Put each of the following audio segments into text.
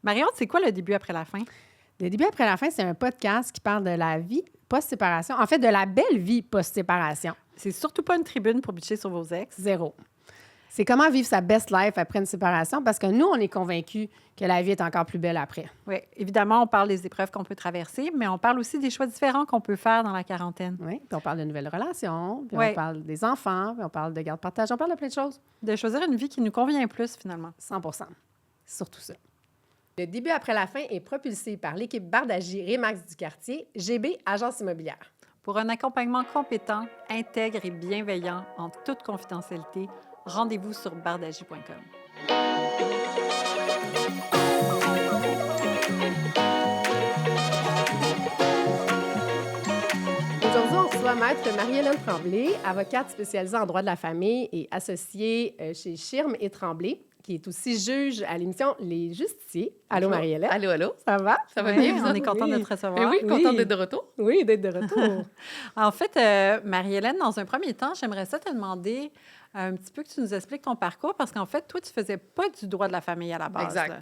Marion, c'est quoi le début après la fin? Le début après la fin, c'est un podcast qui parle de la vie post-séparation. En fait, de la belle vie post-séparation. C'est surtout pas une tribune pour bitcher sur vos ex. Zéro. C'est comment vivre sa best life après une séparation parce que nous, on est convaincus que la vie est encore plus belle après. Oui, évidemment, on parle des épreuves qu'on peut traverser, mais on parle aussi des choix différents qu'on peut faire dans la quarantaine. Oui, puis on parle de nouvelles relations, puis Oui. on parle des enfants, puis on parle de garde-partage, on parle de plein de choses. De choisir une vie qui nous convient plus, finalement. 100%. C'est surtout ça. Le début après la fin est propulsé par l'équipe Bardagie Remax du quartier, GB Agence immobilière. Pour un accompagnement compétent, intègre et bienveillant en toute confidentialité, rendez-vous sur bardagie.com. Aujourd'hui, on reçoit Maître Marie-Hélène Tremblay, avocate spécialisée en droit de la famille et associée chez Schirm et Tremblay, qui est aussi juge à l'émission Les Justiciers. Allô, Bonjour. Marie-Hélène. Allô, allô. Ça va? Ça va Oui, bien, vous on autres? est content Oui. de te recevoir. Oui, contente Oui. d'être de retour. Oui, d'être de retour. En fait, Marie-Hélène, dans un premier temps, j'aimerais ça te demander un petit peu que tu nous expliques ton parcours, parce qu'en fait, toi, tu faisais pas du droit de la famille à la base. Exact. Là.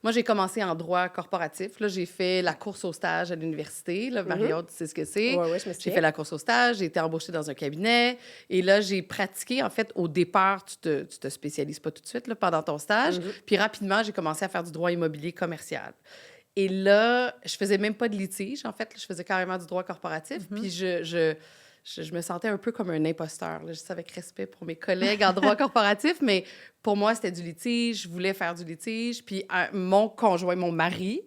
Moi, j'ai commencé en droit corporatif. Là, j'ai fait la course au stage à l'université. Là, Mario, tu sais ce que c'est. Oui, je me J'ai souviens. fait la course au stage, j'ai été embauchée dans un cabinet. Et là, j'ai pratiqué, en fait, au départ, tu te spécialises pas tout de suite là, pendant ton stage. Puis rapidement, j'ai commencé à faire du droit immobilier commercial. Et là, je faisais même pas de litige, en fait. Je faisais carrément du droit corporatif. Puis je me sentais un peu comme un imposteur. Là. Je dis ça avec respect pour mes collègues en droit corporatif, mais pour moi, c'était du litige. Je voulais faire du litige. Puis mon conjoint, mon mari,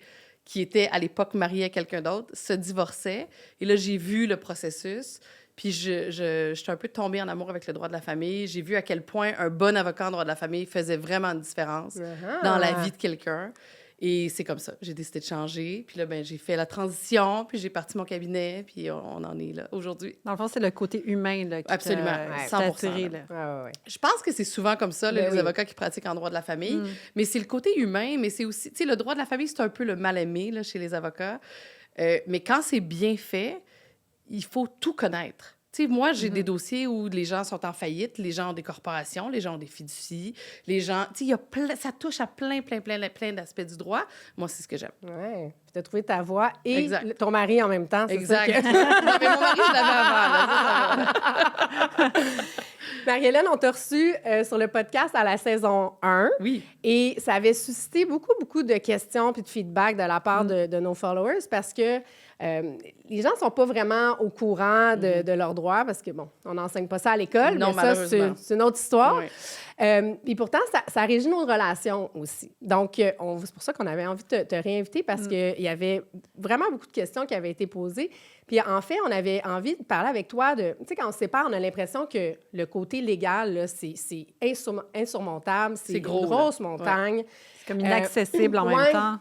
qui était à l'époque marié à quelqu'un d'autre, se divorçait. Et là, j'ai vu le processus. Puis je suis un peu tombée en amour avec le droit de la famille. J'ai vu à quel point un bon avocat en droit de la famille faisait vraiment une différence dans la vie de quelqu'un. Et c'est comme ça. J'ai décidé de changer. Puis là, ben, j'ai fait la transition, puis j'ai parti mon cabinet, puis on en est là aujourd'hui. Dans le fond, c'est le côté humain là, qui Absolument, t'a 100%, attiré. là. Là. Oui. Je pense que c'est souvent comme ça, là, Ben les oui. avocats qui pratiquent en droit de la famille. Mais c'est le côté humain, mais c'est aussi... Tu sais, le droit de la famille, c'est un peu le mal-aimé là, chez les avocats. Mais quand c'est bien fait, il faut tout connaître. Tu sais, moi, j'ai des dossiers où les gens sont en faillite, les gens ont des corporations, les gens ont des fiducies, les gens... Tu sais, il y a ça touche à plein d'aspects du droit. Moi, c'est ce que j'aime. Oui. Puis tu as trouvé ta voie et Exact. ton mari en même temps. C'est ça Exact. que- Non, mais mon mari, je l'avais avant. Là. Marie-Hélène, on t'a reçu sur le podcast à la saison 1. Oui. Et ça avait suscité beaucoup de questions puis de feedback de la part de nos followers parce que les gens ne sont pas vraiment au courant de leurs droits parce que, bon, on n'enseigne pas ça à l'école, Non, mais ça, malheureusement. c'est une autre histoire. Oui. Et pourtant, ça régit nos relations aussi. Donc, c'est pour ça qu'on avait envie de te réinviter parce qu'il y avait vraiment beaucoup de questions qui avaient été posées. Puis, en fait, on avait envie de parler avec toi de... Tu sais, quand on se sépare, on a l'impression que le côté légal, là, c'est insurmontable. C'est C'est gros, une grosse là. montagne. C'est comme inaccessible en ouais. même temps.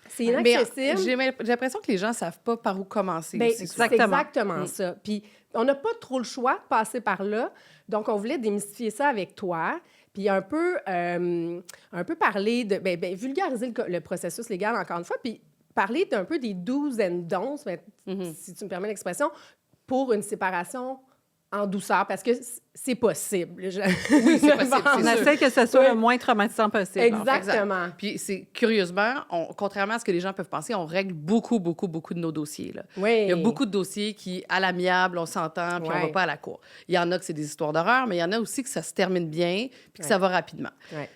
C'est Mais inaccessible. j'ai l'impression que les gens ne savent pas par où commencer. Ben, aussi. c'est exactement ça. Puis, on n'a pas trop le choix de passer par là. Donc, on voulait démystifier ça avec toi. Puis, un peu parler de... vulgariser le processus légal, encore une fois. Puis, parler d'un peu des do's and don'ts, si tu me permets l'expression, pour une séparation en douceur, parce que c'est possible. Oui, c'est possible, On c'est sûr. essaie que ce soit Oui. le moins traumatisant possible. Exactement. Puis c'est curieusement, contrairement à ce que les gens peuvent penser, on règle beaucoup de nos dossiers. Là. Oui. Il y a beaucoup de dossiers qui, à l'amiable, on s'entend, puis on Ouais. va pas à la cour. Il y en a que c'est des histoires d'horreur, mais il y en a aussi que ça se termine bien, puis que ça va rapidement. Ouais.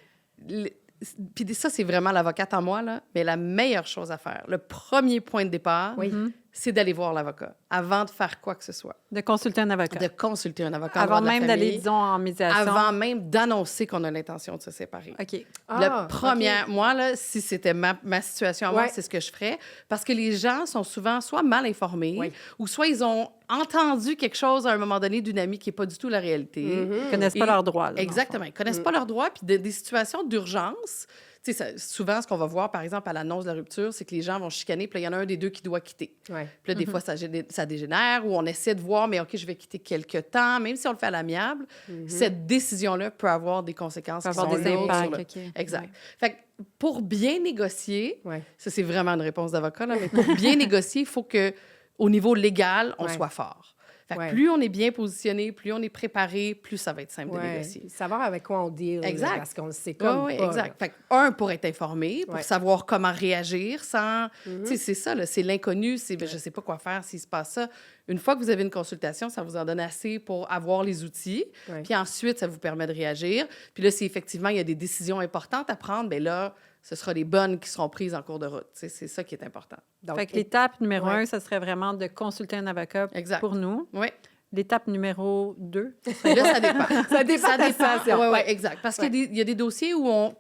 Puis ça, c'est vraiment l'avocate en moi, là. Mais la meilleure chose à faire, le premier point de départ, Oui. c'est d'aller voir l'avocat avant de faire quoi que ce soit. De consulter un avocat. De consulter un avocat en Avant droit de la même d'aller, famille, disons, en médiation. avant même d'annoncer qu'on a l'intention de se séparer. OK. Ah, Le premier, moi, là, si c'était ma situation à moi, Ouais. c'est ce que je ferais. Parce que les gens sont souvent soit mal informés, Oui. ou soit ils ont entendu quelque chose à un moment donné d'une amie qui n'est pas du tout la réalité. Mm-hmm. Ils ne connaissent pas Et- leurs droits. là, dans le Exactement. Ils ne connaissent pas leurs droits. Puis des situations d'urgence, tu sais, souvent, ce qu'on va voir, par exemple, à l'annonce de la rupture, c'est que les gens vont chicaner, puis là, il y en a un des deux qui doit quitter. Ouais. Puis là, des fois, ça dégénère, ou on essaie de voir, mais OK, je vais quitter quelque temps, même si on le fait à l'amiable, cette décision-là peut avoir des conséquences fond. qui Ça va sont avoir des lourdes impacts. sur le- OK. Exact. Ouais. Fait que pour bien négocier, Ouais. ça, c'est vraiment une réponse d'avocat, là, mais pour bien négocier, il faut que au niveau légal, on Ouais. soit fort. Fait que Ouais. plus on est bien positionné, plus on est préparé, plus ça va être simple de Ouais. négocier. Savoir avec quoi on deal. Exact. Parce qu'on le sait comme Oui, pas, exact. Fait que, pour être informé, pour Ouais. savoir comment réagir sans... Mm-hmm. Tu sais, c'est ça, là, c'est l'inconnu, c'est ben, je sais pas quoi faire s'il se passe ça. Une fois que vous avez une consultation, ça vous en donne assez pour avoir les outils. Ouais. Puis ensuite, ça vous permet de réagir. Puis là, si effectivement, il y a des décisions importantes à prendre, bien là, ce sera les bonnes qui seront prises en cours de route. Tu sais, c'est ça qui est important. Donc, Fait que l'étape numéro Ouais. 1, ça serait vraiment de consulter un avocat Exact. pour nous. Oui. L'étape numéro 2, Là, ça dépend. Ça dépend de la situation. Oui, Ouais. exact. Parce qu'il y a des dossiers où on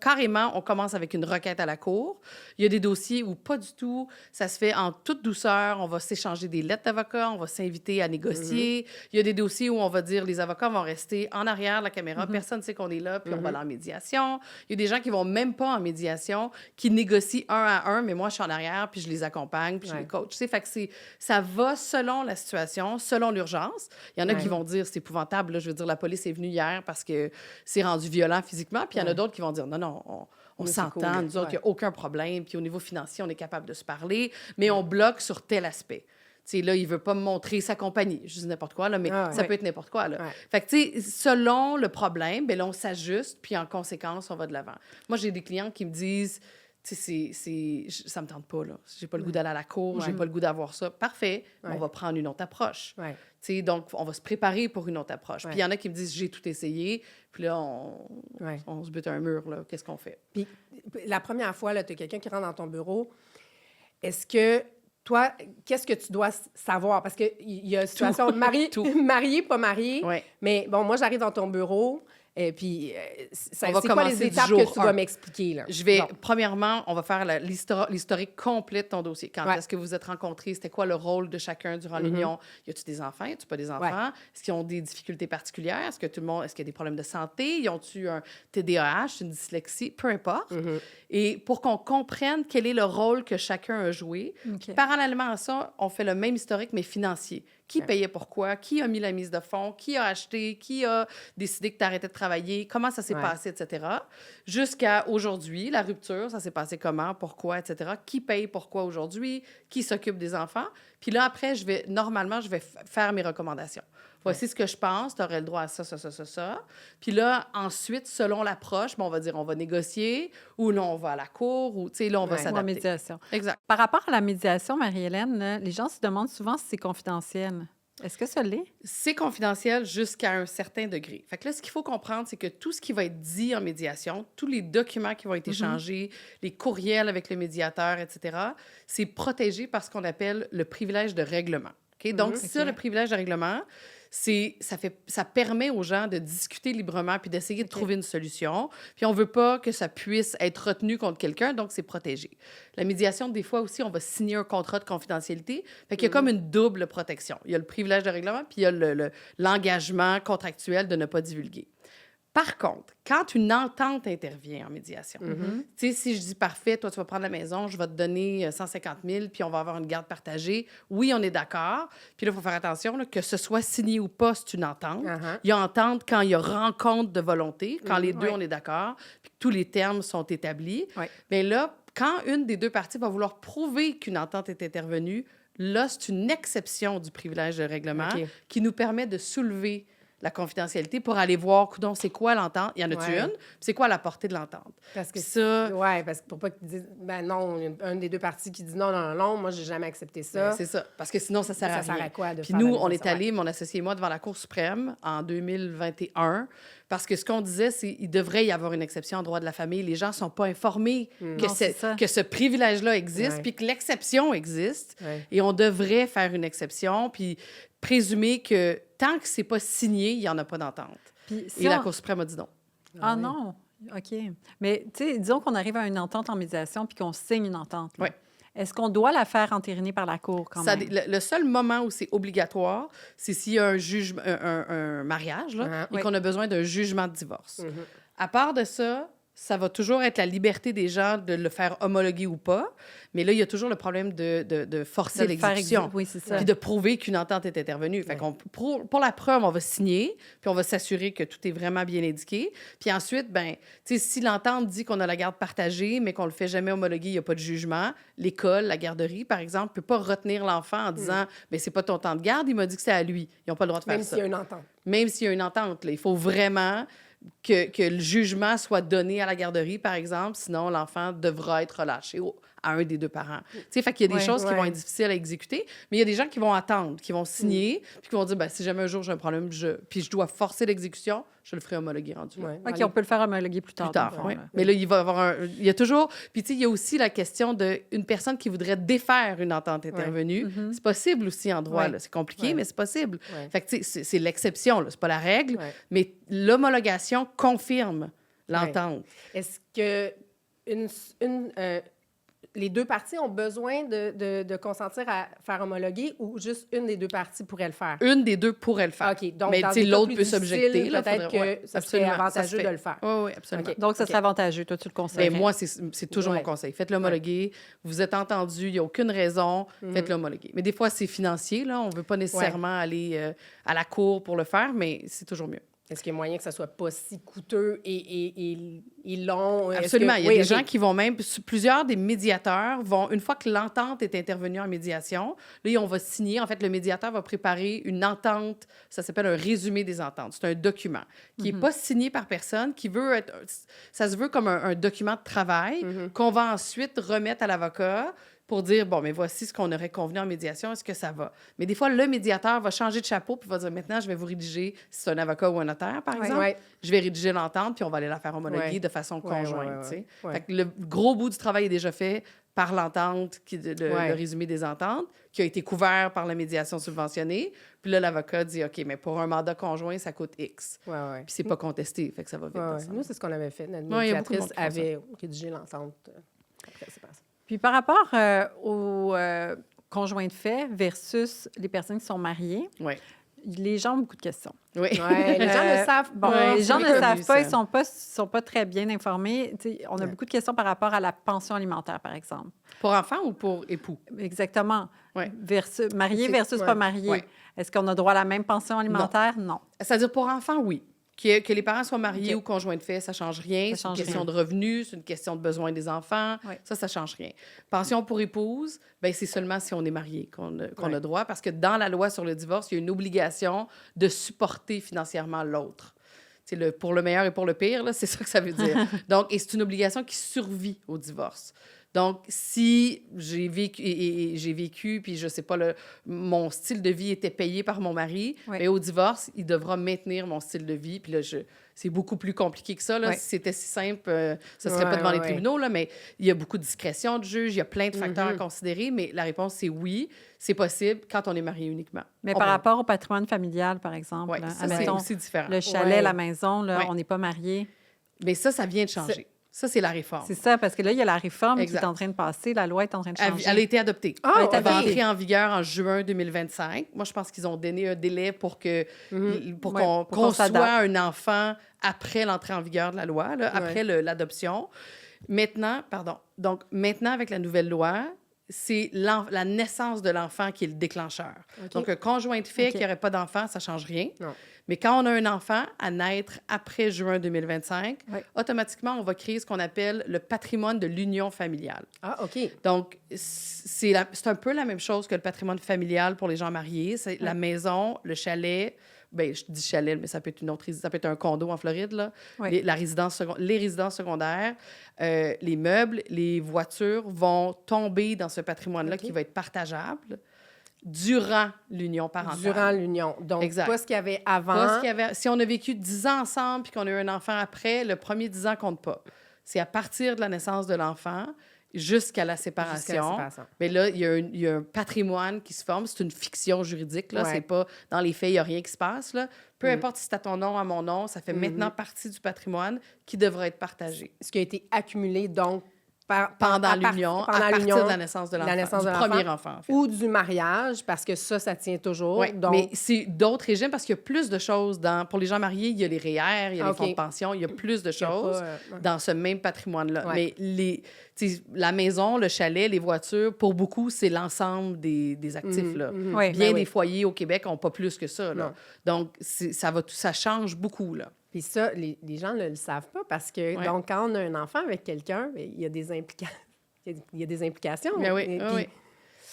commence avec une requête à la cour. Il y a des dossiers où pas du tout. Ça se fait en toute douceur. On va s'échanger des lettres d'avocats. On va s'inviter à négocier. Il y a des dossiers où on va dire les avocats vont rester en arrière de la caméra. Personne ne sait qu'on est là, puis on va aller en médiation. Il y a des gens qui vont même pas en médiation, qui négocient un à un, mais moi, je suis en arrière, puis je les accompagne, puis je les coach. Tu sais, fait que ça va selon la situation, selon l'urgence. Il y en a qui vont dire c'est épouvantable. Là, je veux dire, la police est venue hier parce que c'est rendu violent physiquement. Puis il y en a d'autres qui vont dire non, non, on Nous, c'est s'entend. cool. Nous autres, il n'y a aucun problème. Puis au niveau financier, on est capable de se parler, mais on bloque sur tel aspect. Tu sais, là, il veut pas me montrer sa compagnie. Je dis n'importe quoi, là, mais ça peut être n'importe quoi. Là. Ouais. Fait que, tu sais, selon le problème, bien là, on s'ajuste, puis en conséquence, on va de l'avant. Moi, j'ai des clients qui me disent tu sais, ça me tente pas, là. J'ai pas le goût d'aller à la cour, j'ai pas le goût d'avoir ça. Parfait, on va prendre une autre approche. Ouais. Tu sais, donc, on va se préparer pour une autre approche. Puis il y en a qui me disent, j'ai tout essayé, puis là, on se bute un mur, là. Qu'est-ce qu'on fait? Puis la première fois, tu as quelqu'un qui rentre dans ton bureau. Est-ce que toi, qu'est-ce que tu dois savoir? Parce qu'il y a une situation marié, pas marié. Ouais. Mais bon, moi, j'arrive dans ton bureau. Et puis, c'est On va quoi commencer les du étapes jour que tu dois 1. m'expliquer? Là? Je vais, Bon. premièrement, on va faire l'historique complet de ton dossier. Quand est-ce que vous êtes rencontrés? C'était quoi le rôle de chacun durant l'union? Y a-tu des enfants? Y a-tu pas des enfants? Est-ce qu'ils ont des difficultés particulières? Est-ce qu'il y a des problèmes de santé? Ils ont-tu un TDAH, une dyslexie? Peu importe. Et pour qu'on comprenne quel est le rôle que chacun a joué, OK. parallèlement à ça, on fait le même historique, mais financier. Qui payait pourquoi? Qui a mis la mise de fonds? Qui a acheté? Qui a décidé que tu arrêtais de travailler? Comment ça s'est passé, etc. Jusqu'à aujourd'hui, la rupture, ça s'est passé comment? Pourquoi, etc. Qui paye pourquoi aujourd'hui? Qui s'occupe des enfants? Puis là, après, je vais faire mes recommandations. Voici ce que je pense, tu aurais le droit à ça, ça, ça, ça, ça. Puis là, ensuite, selon l'approche, on va dire, on va négocier, ou là, on va à la cour, ou, tu sais, là, on va Ou en s'adapter. médiation. Exact. Par rapport à la médiation, Marie-Hélène, là, les gens se demandent souvent si c'est confidentiel. Est-ce que ça l'est? C'est confidentiel jusqu'à un certain degré. Fait que là, ce qu'il faut comprendre, c'est que tout ce qui va être dit en médiation, tous les documents qui vont être échangés, les courriels avec le médiateur, etc., c'est protégé par ce qu'on appelle le privilège de règlement. OK? Donc, ça, le privilège de règlement, ça permet aux gens de discuter librement puis d'essayer de trouver une solution. Puis on veut pas que ça puisse être retenu contre quelqu'un, donc c'est protégé. La médiation, des fois aussi, on va signer un contrat de confidentialité. Fait qu'il y a comme une double protection. Il y a le privilège de règlement, puis il y a l'engagement contractuel de ne pas divulguer. Par contre, quand une entente intervient en médiation, tu sais, si je dis parfait, toi, tu vas prendre la maison, je vais te donner 150 000, puis on va avoir une garde partagée. Oui, on est d'accord. Puis là, il faut faire attention, là, que ce soit signé ou pas, c'est une entente. Il y a entente quand il y a rencontre de volonté, quand les deux, on est d'accord, puis que tous les termes sont établis. Bien là, quand une des deux parties va vouloir prouver qu'une entente est intervenue, là, c'est une exception du privilège de règlement qui nous permet de soulever la confidentialité pour aller voir, coudonc, c'est quoi l'entente? Y en a-tu une? Puis c'est quoi la portée de l'entente? Parce que ça... Oui, parce que pour pas qu'ils disent, ben non, un des deux parties qui dit non, non, non, moi, j'ai jamais accepté ça. C'est ça, parce que sinon, ça sert à rien. Ça sert à quoi de Puis faire nous, la on est médiation? allés, mon associé et moi, devant la Cour suprême en 2021, parce que ce qu'on disait, c'est qu'il devrait y avoir une exception en droit de la famille. Les gens ne sont pas informés Non, c'est ça. que ce privilège-là existe, puis que l'exception existe. Et on devrait faire une exception, puis présumer que tant que c'est pas signé, il n'y en a pas d'entente. Puis Et la Cour suprême a dit non. Ah non, OK. Mais, tu sais, disons qu'on arrive à une entente en médiation puis qu'on signe une entente. là. Oui. Est-ce qu'on doit la faire entériner par la Cour quand même? Le seul moment où c'est obligatoire, c'est s'il y a un mariage là, et qu'on a besoin d'un jugement de divorce. À part de ça, ça va toujours être la liberté des gens de le faire homologuer ou pas. Mais là, il y a toujours le problème de forcer De le faire l'exécution. oui, c'est ça. Puis de prouver qu'une entente est intervenue. Fait qu'on, pour la preuve, on va signer, puis on va s'assurer que tout est vraiment bien indiqué. Puis ensuite, ben, tu sais, si l'entente dit qu'on a la garde partagée, mais qu'on le fait jamais homologuer, il n'y a pas de jugement, l'école, la garderie, par exemple, ne peut pas retenir l'enfant en disant mais c'est pas ton temps de garde, il m'a dit que c'est à lui. Ils n'ont pas le droit de faire Même ça. s'il y a une entente. Même s'il y a une entente, là. Il faut vraiment que le jugement soit donné à la garderie, par exemple, sinon l'enfant devra être relâché à un des deux parents. Tu sais, fait qu'il y a des Ouais, choses qui vont être difficiles à exécuter, mais il y a des gens qui vont attendre, qui vont signer, puis qui vont dire, ben, si jamais un jour j'ai un problème, puis je dois forcer l'exécution, je le ferai homologuer rendu là. Ouais. OK, on peut le faire homologuer plus tard. Plus tard, dans le fond, oui. là. Mais là, il va y avoir il y a toujours... Puis, tu sais, il y a aussi la question d'une personne qui voudrait défaire une entente intervenue. C'est possible aussi en droit, Ouais. là. C'est compliqué, Ouais. mais c'est possible. Ouais. Fait que, tu sais, c'est l'exception, là. C'est pas la règle, Ouais. mais l'homologation confirme l'entente. Est-ce que les deux parties ont besoin de consentir à faire homologuer ou juste une des deux parties pourrait le faire? Une des deux pourrait le faire. OK, donc mais dans tu sais, des cas l'autre plus peut s'objecter. difficiles, là, peut-être faudrait- que ouais, ça serait absolument, ça se avantageux fait. de le faire. Oui, oui, absolument. OK. Donc, ça serait OK. avantageux. Toi, tu le conseillerais. Ben, moi, c'est toujours Ouais. mon conseil. Faites-le homologuer. Vous êtes entendu, il n'y a aucune raison, faites-le homologuer. Mais des fois, c'est financier, là. On ne veut pas nécessairement aller à la cour pour le faire, mais c'est toujours mieux. Est-ce qu'il y a moyen que ça soit pas si coûteux et long? Est-ce Absolument. que- Il y a oui, des OK. gens qui vont même, plusieurs des médiateurs vont, une fois que l'entente est intervenue en médiation, là, on va signer. En fait, le médiateur va préparer une entente. Ça s'appelle un résumé des ententes. C'est un document qui n'est pas signé par personne, qui veut être. Ça se veut comme un document de travail qu'on va ensuite remettre à l'avocat pour dire, bon, mais voici ce qu'on aurait convenu en médiation, est-ce que ça va? Mais des fois, le médiateur va changer de chapeau puis va dire, maintenant, je vais vous rédiger, si c'est un avocat ou un notaire, par exemple, Ouais. je vais rédiger l'entente puis on va aller la faire homologuer Ouais. de façon Ouais, conjointe, ouais, ouais, tu sais. ouais. Fait que le gros bout du travail est déjà fait par l'entente, Ouais. le résumé des ententes, qui a été couvert par la médiation subventionnée. Puis là, l'avocat dit, OK, mais pour un mandat conjoint, ça coûte X. Ouais, ouais. Puis c'est pas contesté, fait que ça va vite. Ouais, ouais. ensemble. Nous, c'est ce qu'on avait fait. Notre Ouais, il y a beaucoup de médiatrice monde qui font ça. avait rédigé l'entente. Après, c'est passé. Puis par rapport aux conjoints de fait versus les personnes qui sont mariées, Oui. les gens ont beaucoup de questions. Oui. Ouais, les gens ne savent Bon, pas. les gens ne c'est savent connu, pas, ça. ils sont pas très bien informés. Tu sais, on a beaucoup de questions par rapport à la pension alimentaire, par exemple. Pour enfant ou pour époux? Exactement. Ouais. Marié C'est- versus ouais. pas marié. Ouais. Est-ce qu'on a droit à la même pension alimentaire? Non. C'est-à-dire pour enfant, oui. Que les parents soient mariés OK. ou conjoints de fait, ça ne change rien. Ça C'est une change question rien. de revenus, c'est une question de besoins des enfants. Ouais. Ça ne change rien. Pension pour épouse, ben, c'est seulement si on est marié qu'on a droit, parce que dans la loi sur le divorce, il y a une obligation de supporter financièrement l'autre. C'est pour le meilleur et pour le pire, là, c'est ça que ça veut dire. Donc, et c'est une obligation qui survit au divorce. Donc, si j'ai vécu, puis je sais pas, mon style de vie était payé par mon mari, Oui. mais au divorce, il devra maintenir mon style de vie. Puis là, c'est beaucoup plus compliqué que ça. Là. Oui. Si c'était si simple, ça serait Ouais, pas devant ouais, les ouais. tribunaux, là, mais il y a beaucoup de discrétion de juge, il y a plein de facteurs à considérer, mais la réponse, c'est oui, c'est possible quand on est marié uniquement. Mais On par peut- rapport au patrimoine familial, par exemple, Ouais, là, ça, c'est admettons, aussi différent. le chalet, Ouais. la maison, là, Ouais. on n'est pas mariés. Mais ça vient de changer. Ça, c'est la réforme. C'est ça, parce que là, il y a la réforme Exact. qui est en train de passer, la loi est en train de Elle changer. a été adoptée. Ah, Elle va OK. entrer en vigueur en juin 2025. Moi, je pense qu'ils ont donné un délai pour Ouais, qu'on pour qu'on conçoit s'adapte. un enfant après l'entrée en vigueur de la loi, là, après l'adoption. Maintenant, avec la nouvelle loi, c'est la naissance de l'enfant qui est le déclencheur. Donc, un conjoint de fait OK. qui n'aurait pas d'enfant, ça ne change rien. Non. Mais quand on a un enfant à naître après juin 2025, Ouais. automatiquement, on va créer ce qu'on appelle le patrimoine de l'union familiale. Ah, OK. Donc, c'est un peu la même chose que le patrimoine familial pour les gens mariés. C'est la maison, le chalet. Bien, je dis chalet, mais ça peut être ça peut être un condo en Floride, là. Oui. Les résidences secondaires, les meubles, les voitures vont tomber dans ce patrimoine-là OK. qui va être partageable durant l'union parentale. Durant l'union. Donc, Exact. pas ce qu'il y avait avant. Pas ce qu'il y avait- Si on a vécu 10 ans ensemble puis qu'on a eu un enfant après, le premier 10 ans compte pas. C'est à partir de la naissance de l'enfant jusqu'à la séparation. Jusqu'à la séparation. Mais là, il y a un patrimoine qui se forme. C'est une fiction juridique. Là. Ouais. C'est pas... Dans les faits, il n'y a rien qui se passe. Là. Peu importe si c'est à ton nom, à mon nom, ça fait maintenant partie du patrimoine qui devra être partagé. Ce qui a été accumulé, donc, pendant l'union, à partir de la naissance de l'enfant, du premier enfant, en fait. Ou du mariage, parce que ça tient toujours. Oui, donc... mais c'est d'autres régimes parce qu'il y a plus de choses pour les gens mariés, il y a les REER, il y a les fonds de pension, il y a plus de choses dans ce même patrimoine-là. Ouais. Mais la maison, le chalet, les voitures, pour beaucoup, c'est l'ensemble des actifs. Là. Oui, Bien ben des oui. foyers au Québec n'ont pas plus que ça. Là. Donc, ça change beaucoup. Là. Puis ça, les gens ne le savent pas parce que, donc, quand on a un enfant avec quelqu'un, bien, il y a des implications. Il y a des implications. Mais oui, Et oui, puis, oui.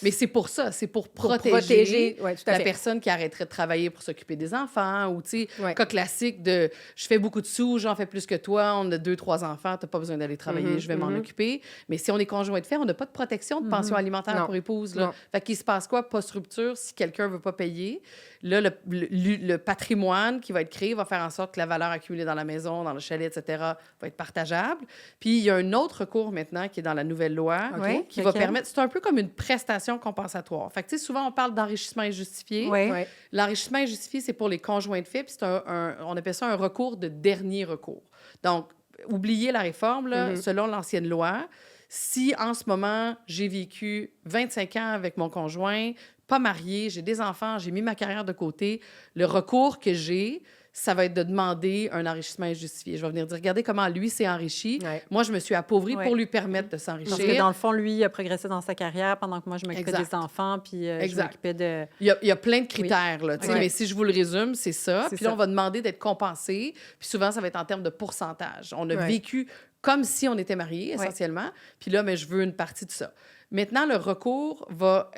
Mais c'est pour ça, c'est pour protéger, ouais, tout à la fait. personne qui arrêterait de travailler pour s'occuper des enfants ou, tu sais, Ouais. cas classique de « je fais beaucoup de sous, j'en fais plus que toi, on a 2-3 enfants, t'as pas besoin d'aller travailler, je vais m'en occuper. » Mais si on est conjoint de fait, on n'a pas de protection de pension alimentaire Non. pour épouse. Là. Non. Fait qu'il se passe quoi post-rupture si quelqu'un veut pas payer? Là, le patrimoine qui va être créé va faire en sorte que la valeur accumulée dans la maison, dans le chalet, etc., va être partageable. Puis il y a un autre recours maintenant qui est dans la nouvelle loi OK. qui va Lequel? permettre... C'est un peu comme une prestation compensatoire. Fait que, tu sais, souvent, on parle d'enrichissement injustifié. Oui. Ouais. L'enrichissement injustifié, c'est pour les conjoints de fait, puis on appelle ça un recours de dernier recours. Donc, oubliez la réforme, là, selon l'ancienne loi. Si, en ce moment, j'ai vécu 25 ans avec mon conjoint, pas marié, j'ai des enfants, j'ai mis ma carrière de côté, le recours que j'ai, ça va être de demander un enrichissement injustifié. Je vais venir dire, regardez comment lui s'est enrichi. Ouais. Moi, je me suis appauvrie Ouais. pour lui permettre de s'enrichir. Parce que dans le fond, lui, il a progressé dans sa carrière pendant que moi, je m'occupais Exact. des enfants, puis je Exact. m'occupais de... Il y a plein de critères, là, tu sais, Ouais. mais si je vous le résume, c'est ça. C'est Puis là, ça. on va demander d'être compensé. Puis souvent, ça va être en termes de pourcentage. On a Ouais. vécu comme si on était mariés, essentiellement. Puis là, mais je veux une partie de ça. Maintenant, le recours va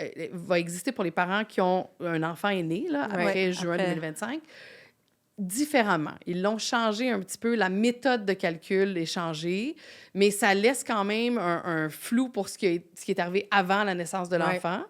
exister pour les parents qui ont un enfant aîné, là, après juin après. 2025. Différemment. Ils l'ont changé un petit peu, la méthode de calcul est changée, mais ça laisse quand même un flou pour ce qui est arrivé avant la naissance de l'enfant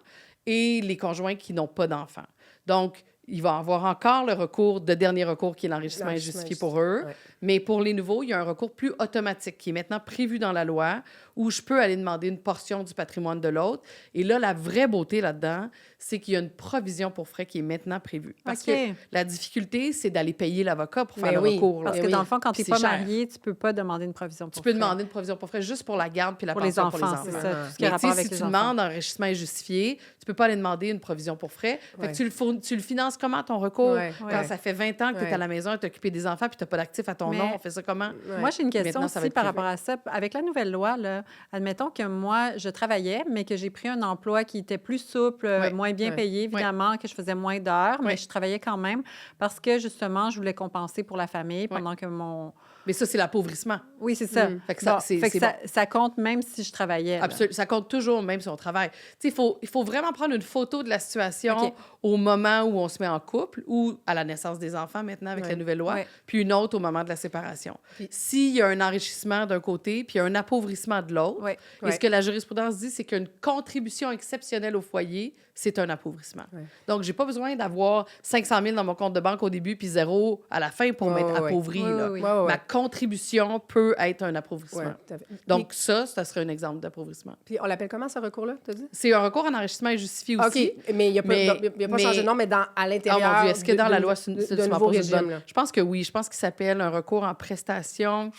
et les conjoints qui n'ont pas d'enfant. Donc, il va y avoir encore le recours de dernier recours qui est l'enrichissement injustifié pour eux, Ouais. mais pour les nouveaux, il y a un recours plus automatique qui est maintenant prévu dans la loi où je peux aller demander une portion du patrimoine de l'autre. Et là, la vraie beauté là-dedans, c'est qu'il y a une provision pour frais qui est maintenant prévue. Parce OK. que la difficulté, c'est d'aller payer l'avocat pour faire Mais le oui, recours. là. Parce Eh que oui. dans le fond, quand tu Puis n'es pas c'est cher. marié, tu peux pas demander une provision pour Tu peux frais. demander une provision pour frais juste pour la garde puis la Pour les pension enfants, pour les c'est enfants. ça. Tout ce qui a Mais rapport tu sais, avec si les tu enfants. demandes un enrichissement injustifié, tu peux pas aller demander une provision pour frais. Fait que tu le finances comment, ton recours? Ouais. Quand Ouais. ça fait 20 ans que tu es Ouais. à la maison, tu occupé des enfants puis tu n'as pas d'actifs à ton Mais- nom, on fait ça comment? Ouais. Moi, j'ai une question Maintenant, ça va aussi être par privé. rapport à ça. Avec la nouvelle loi, là, admettons que moi, je travaillais, mais que j'ai pris un emploi qui était plus souple, Ouais. moins bien Ouais. payé, évidemment, que je faisais moins d'heures, mais Ouais. je travaillais quand même parce que, justement, je voulais compenser pour la famille pendant que mon... Mais ça, c'est l'appauvrissement. Oui, c'est ça. Fait que ça, Bon, c'est fait que bon. ça compte même si je travaillais. là. Absolument. Ça compte toujours, même si on travaille. Tu sais, il faut vraiment prendre une photo de la situation OK. au moment où on se met en couple ou à la naissance des enfants maintenant avec Ouais. la nouvelle loi, Ouais. puis une autre au moment de la séparation. Puis- S'il y a un enrichissement d'un côté puis un appauvrissement de l'autre, Ouais. et ce que la jurisprudence dit, c'est qu'une contribution exceptionnelle au foyer, c'est un appauvrissement. Ouais. Donc, j'ai pas besoin d'avoir 500 000 dans mon compte de banque au début puis zéro à la fin pour Ouais, m'être ouais. appauvri. Oui, là. oui, oui. Ouais, ouais, ouais. Ma contribution peut être un appauvrissement. Ouais, tout à fait. Donc, ça serait un exemple d'appauvrissement. Puis on l'appelle comment, ce recours-là, t'as dit? C'est un recours en enrichissement injustifié aussi. OK, mais il n'y a pas, Mais- il a pas mais- changé de nom, mais à Ah l'intérieur... mon Dieu, est-ce que dans la loi, tu de m'as nouveau posé une régime, bonne- là. Je pense que oui. Je pense qu'il s'appelle un recours en prestation.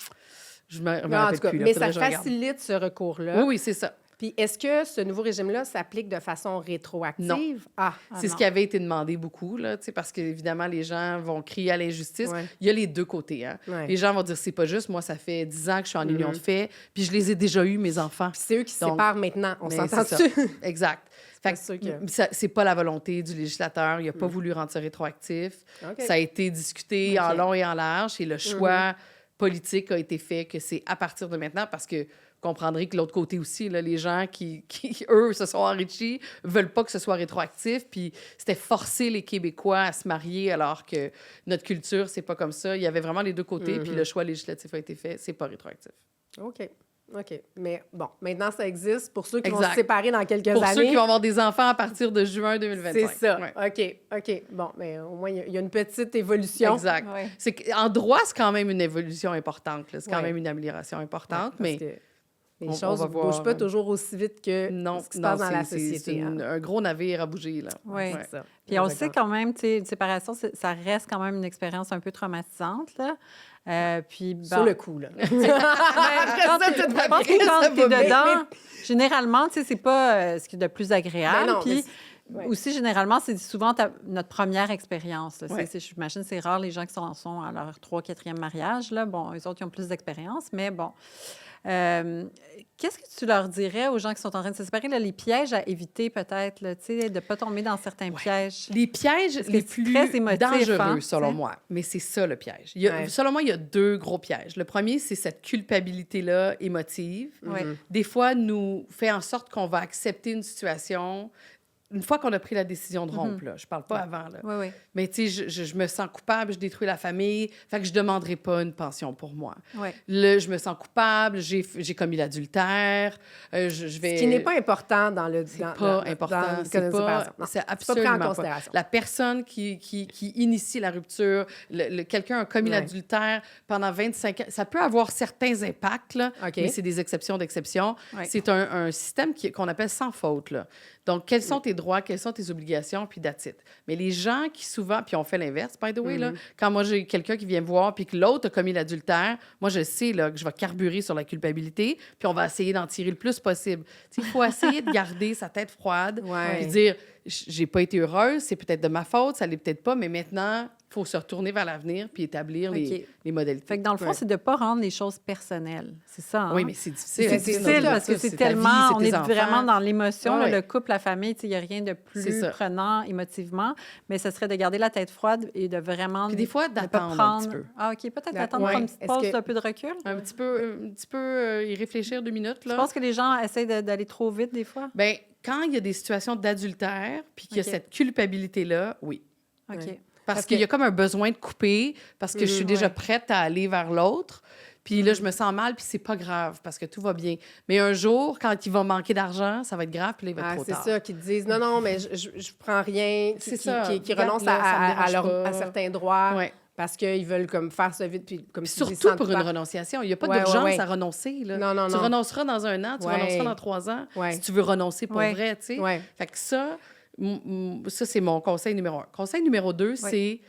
Je me En rappelle tout cas, plus. là, mais faudrait ça que je regarde. facilite ce recours-là. Oui, oui, c'est ça. Puis est-ce que ce nouveau régime-là s'applique de façon rétroactive? Non. Ah, C'est ce non. qui avait été demandé beaucoup, là, tu sais, parce qu'évidemment, les gens vont crier à l'injustice. Ouais. Il y a les deux côtés. Hein. Ouais. Les gens vont dire, c'est pas juste, moi, ça fait 10 ans que je suis en union de fait, puis je les ai déjà eus, mes enfants. Puis c'est eux qui se Donc, séparent maintenant, on Mais s'entend c'est ça. dessus? Exact. Fait que C'est sûr que- c'est pas la volonté du législateur. Il n'a pas voulu rendre ça rétroactif. OK. Ça a été discuté en OK. long et en large et le choix politique a été fait que c'est à partir de maintenant parce que vous comprendrez que l'autre côté aussi, là, les gens qui, eux, se sont enrichis, veulent pas que ce soit rétroactif. Puis c'était forcer les Québécois à se marier alors que notre culture, c'est pas comme ça. Il y avait vraiment les deux côtés. Puis le choix législatif a été fait. C'est pas rétroactif. OK. OK. Mais bon, maintenant, ça existe pour ceux qui vont Exact. se séparer dans quelques Pour années. ceux qui vont avoir des enfants à partir de juin 2025. C'est ça. Ouais. OK. Bon, mais au moins, il y a une petite évolution. Exact. Ouais. En droit, c'est quand même une évolution importante. là. C'est quand Ouais. même une amélioration importante. Parce mais que Les on choses va ne bougent voir. pas toujours aussi vite que Non, ce qui se non, passe dans la c'est société. hein. un gros navire à bouger, là. Oui. C'est ça. Puis on sait Exactement. quand même, tu sais, une séparation, ça reste quand même une expérience un peu traumatisante, là. Puis, Sur bon, le coup, là. quand ça, t'es- tout va je pense bien, que ça quand t'es va bien. dedans, généralement, tu sais, c'est pas ce qui est de plus agréable. Ben non, mais Puis ouais. aussi, généralement, c'est souvent notre première expérience. Là. Ouais. J'imagine que c'est rare les gens qui sont à leur 3e, 4e mariage. Là. Bon, eux autres, ils ont plus d'expérience, mais bon. Qu'est-ce que tu leur dirais aux gens qui sont en train de se séparer, là, les pièges à éviter peut-être, là, tu sais, de ne pas tomber dans certains pièges? Les pièges Parce que les c'est plus très émotif, dangereux, hein, selon tu sais. moi. Mais c'est ça, le piège. Ouais. Selon moi, il y a 2 gros pièges. Le premier, c'est cette culpabilité-là émotive. Oui. Des fois, nous fait en sorte qu'on va accepter une situation une fois qu'on a pris la décision de rompre. Là. Je parle pas avant. Là. Oui, oui. Mais tu sais, je me sens coupable, je détruis la famille, fait que je demanderai pas une pension pour moi. Oui. Là, je me sens coupable, j'ai commis l'adultère, je vais... Ce qui n'est pas important dans le... C'est pas important. C'est absolument pas pris en pas. considération. La personne qui initie la rupture, quelqu'un a commis Ouais. l'adultère pendant 25 ans, ça peut avoir certains impacts, là, OK. mais c'est des exceptions d'exceptions. Ouais. C'est un système qu'on appelle sans faute. Là. Donc, quels sont tes droits, quelles sont tes obligations, puis that's it. Mais les gens qui souvent, puis on fait l'inverse, by the way, là, quand moi j'ai quelqu'un qui vient me voir, puis que l'autre a commis l'adultère, moi je sais là, que je vais carburer sur la culpabilité, puis on va essayer d'en tirer le plus possible. Tu sais, il faut essayer de garder sa tête froide, Ouais. puis dire, j'ai pas été heureuse, c'est peut-être de ma faute, ça l'est peut-être pas, mais maintenant, il faut se retourner vers l'avenir, puis établir OK. les modalités. Fait que dans le fond, Ouais. c'est de ne pas rendre les choses personnelles. C'est ça, hein? Oui, mais c'est difficile. C'est c'est difficile ça, parce que c'est c'est ta vie, tellement... c'est on tes est enfants. vraiment dans l'émotion, Ouais, là, ouais. le couple, la famille, il n'y a rien de C'est plus ça. prenant émotivement, mais ce serait de garder la tête froide et de vraiment... Puis des fois, ne pas d'attendre un prendre... petit peu. Ah, OK, peut-être Ouais. d'attendre prendre une petite Est-ce pause que- d'un peu de recul. Un petit peu y réfléchir 2 minutes. Je Là. pense que les gens essaient d'aller trop vite des fois. Bien, quand il y a des situations d'adultère, puis qu'il y a OK. cette culpabilité-là, oui. OK. Ouais. Parce Parce qu'il que- y a comme un besoin de couper, parce que je suis déjà ouais. prête à aller vers l'autre. Puis là, je me sens mal, puis c'est pas grave, parce que tout va bien. Mais un jour, quand il va manquer d'argent, ça va être grave, puis là, il va être Ah, trop c'est tard. ça, qui te disent non, non, mais je prends rien, C'est ça. qui Regarde, renoncent là, ça me à dérange pas. certains droits Ouais. parce qu'ils veulent comme faire ça vite. Puis, comme tu dis, Surtout sans pour te une faire- renonciation. Il n'y a pas Ouais, d'urgence ouais, ouais. à renoncer. Là. Non, non, tu non. renonceras dans 1 an, tu Ouais. renonceras dans 3 ans, Ouais. si tu veux renoncer pour Ouais. vrai, tu sais. Ouais. Fait que ça, ça, c'est mon conseil numéro 1. Conseil numéro 2, c'est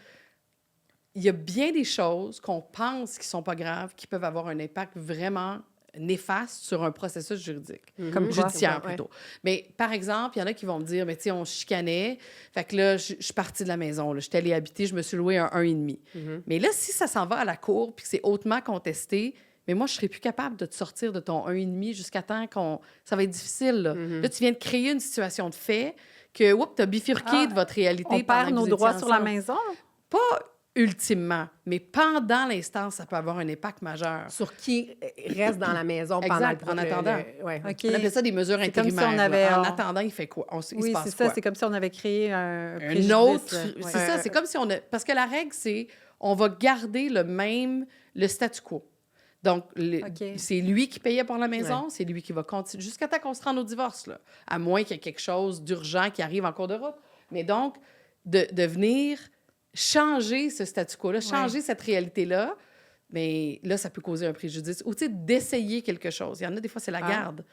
il y a bien des choses qu'on pense qui ne sont pas graves qui peuvent avoir un impact vraiment néfaste sur un processus juridique. Comme quoi? Judiciaire, Ouais. plutôt. Mais par exemple, il y en a qui vont me dire, mais tu sais, on se chicanait, fait que là, je suis partie de la maison, là, je suis allée habiter, je me suis louée un 1,5. Mais là, si ça s'en va à la cour puis que c'est hautement contesté, mais moi, je serais plus capable de te sortir de ton 1,5 jusqu'à temps qu'on... Ça va être difficile, là. Là, tu viens de créer une situation de fait que, oups, t'as bifurqué de votre réalité. On pendant perd que nos vous étiez droits sur la ensemble. maison. Pas ultimement, mais pendant l'instance, ça peut avoir un impact majeur. Sur qui reste dans la maison pendant Exact, le en attendant. ouais. OK. On appelle ça des mesures C'est comme si on intérimaires. avait- là. En on- attendant, il fait quoi? Il Oui, se passe c'est ça. quoi? C'est comme si on avait créé un Un préjudice, autre... ouais. C'est ça, c'est comme si on a... Parce que la règle, c'est on va garder le statu quo. Donc, OK. c'est lui qui payait pour la maison, c'est lui qui va continuer jusqu'à temps qu'on se rende au divorce, là. À moins qu'il y ait quelque chose d'urgent qui arrive en cours de route. Mais donc, de venir changer ce statu quo-là, changer cette réalité-là, mais là, ça peut causer un préjudice. Ou, tu sais, d'essayer quelque chose. Il y en a, des fois, c'est la garde.